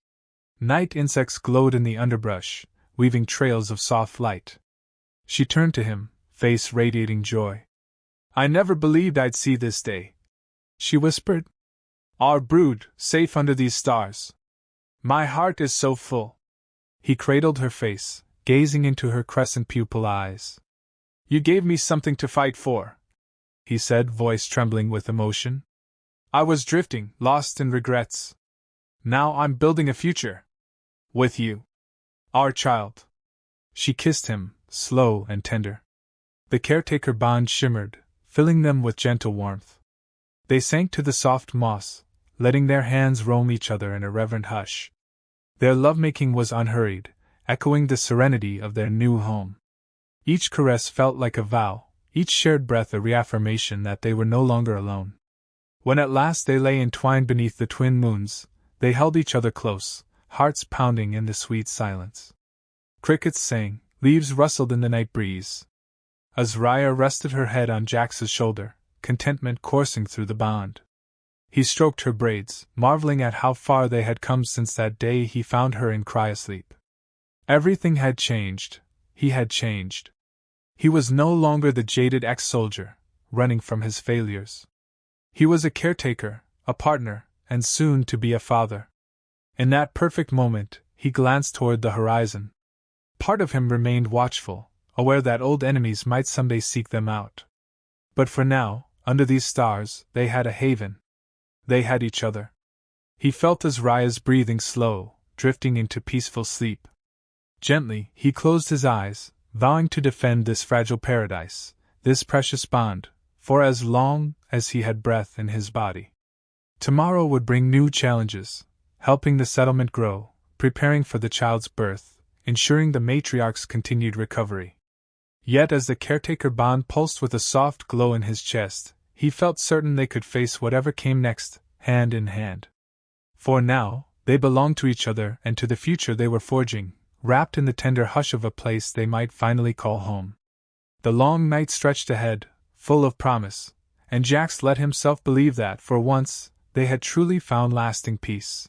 Night insects glowed in the underbrush, weaving trails of soft light. She turned to him, face radiating joy. "I never believed I'd see this day," she whispered. "Our brood, safe under these stars. My heart is so full." He cradled her face, gazing into her crescent pupil eyes. "You gave me something to fight for," he said, voice trembling with emotion. "I was drifting, lost in regrets. Now I'm building a future. With you. Our child." She kissed him, slow and tender. The caretaker bond shimmered, filling them with gentle warmth. They sank to the soft moss, letting their hands roam each other in a reverent hush. Their lovemaking was unhurried, echoing the serenity of their new home. Each caress felt like a vow, each shared breath a reaffirmation that they were no longer alone. When at last they lay entwined beneath the twin moons, they held each other close, hearts pounding in the sweet silence. Crickets sang, leaves rustled in the night breeze. Azariah rested her head on Jax's shoulder, contentment coursing through the bond. He stroked her braids, marveling at how far they had come since that day he found her in Cryosleep. Everything had changed. He had changed. He was no longer the jaded ex-soldier, running from his failures. He was a caretaker, a partner, and soon to be a father. In that perfect moment, he glanced toward the horizon. Part of him remained watchful, aware that old enemies might someday seek them out. But for now, under these stars, they had a haven. They had each other. He felt Azariah's breathing slow, drifting into peaceful sleep. Gently, he closed his eyes, vowing to defend this fragile paradise, this precious bond, for as long as he had breath in his body. Tomorrow would bring new challenges, helping the settlement grow, preparing for the child's birth, ensuring the matriarch's continued recovery. Yet as the caretaker bond pulsed with a soft glow in his chest, he felt certain they could face whatever came next, hand in hand. For now, they belonged to each other and to the future they were forging, wrapped in the tender hush of a place they might finally call home. The long night stretched ahead, full of promise, and Jax let himself believe that, for once, they had truly found lasting peace.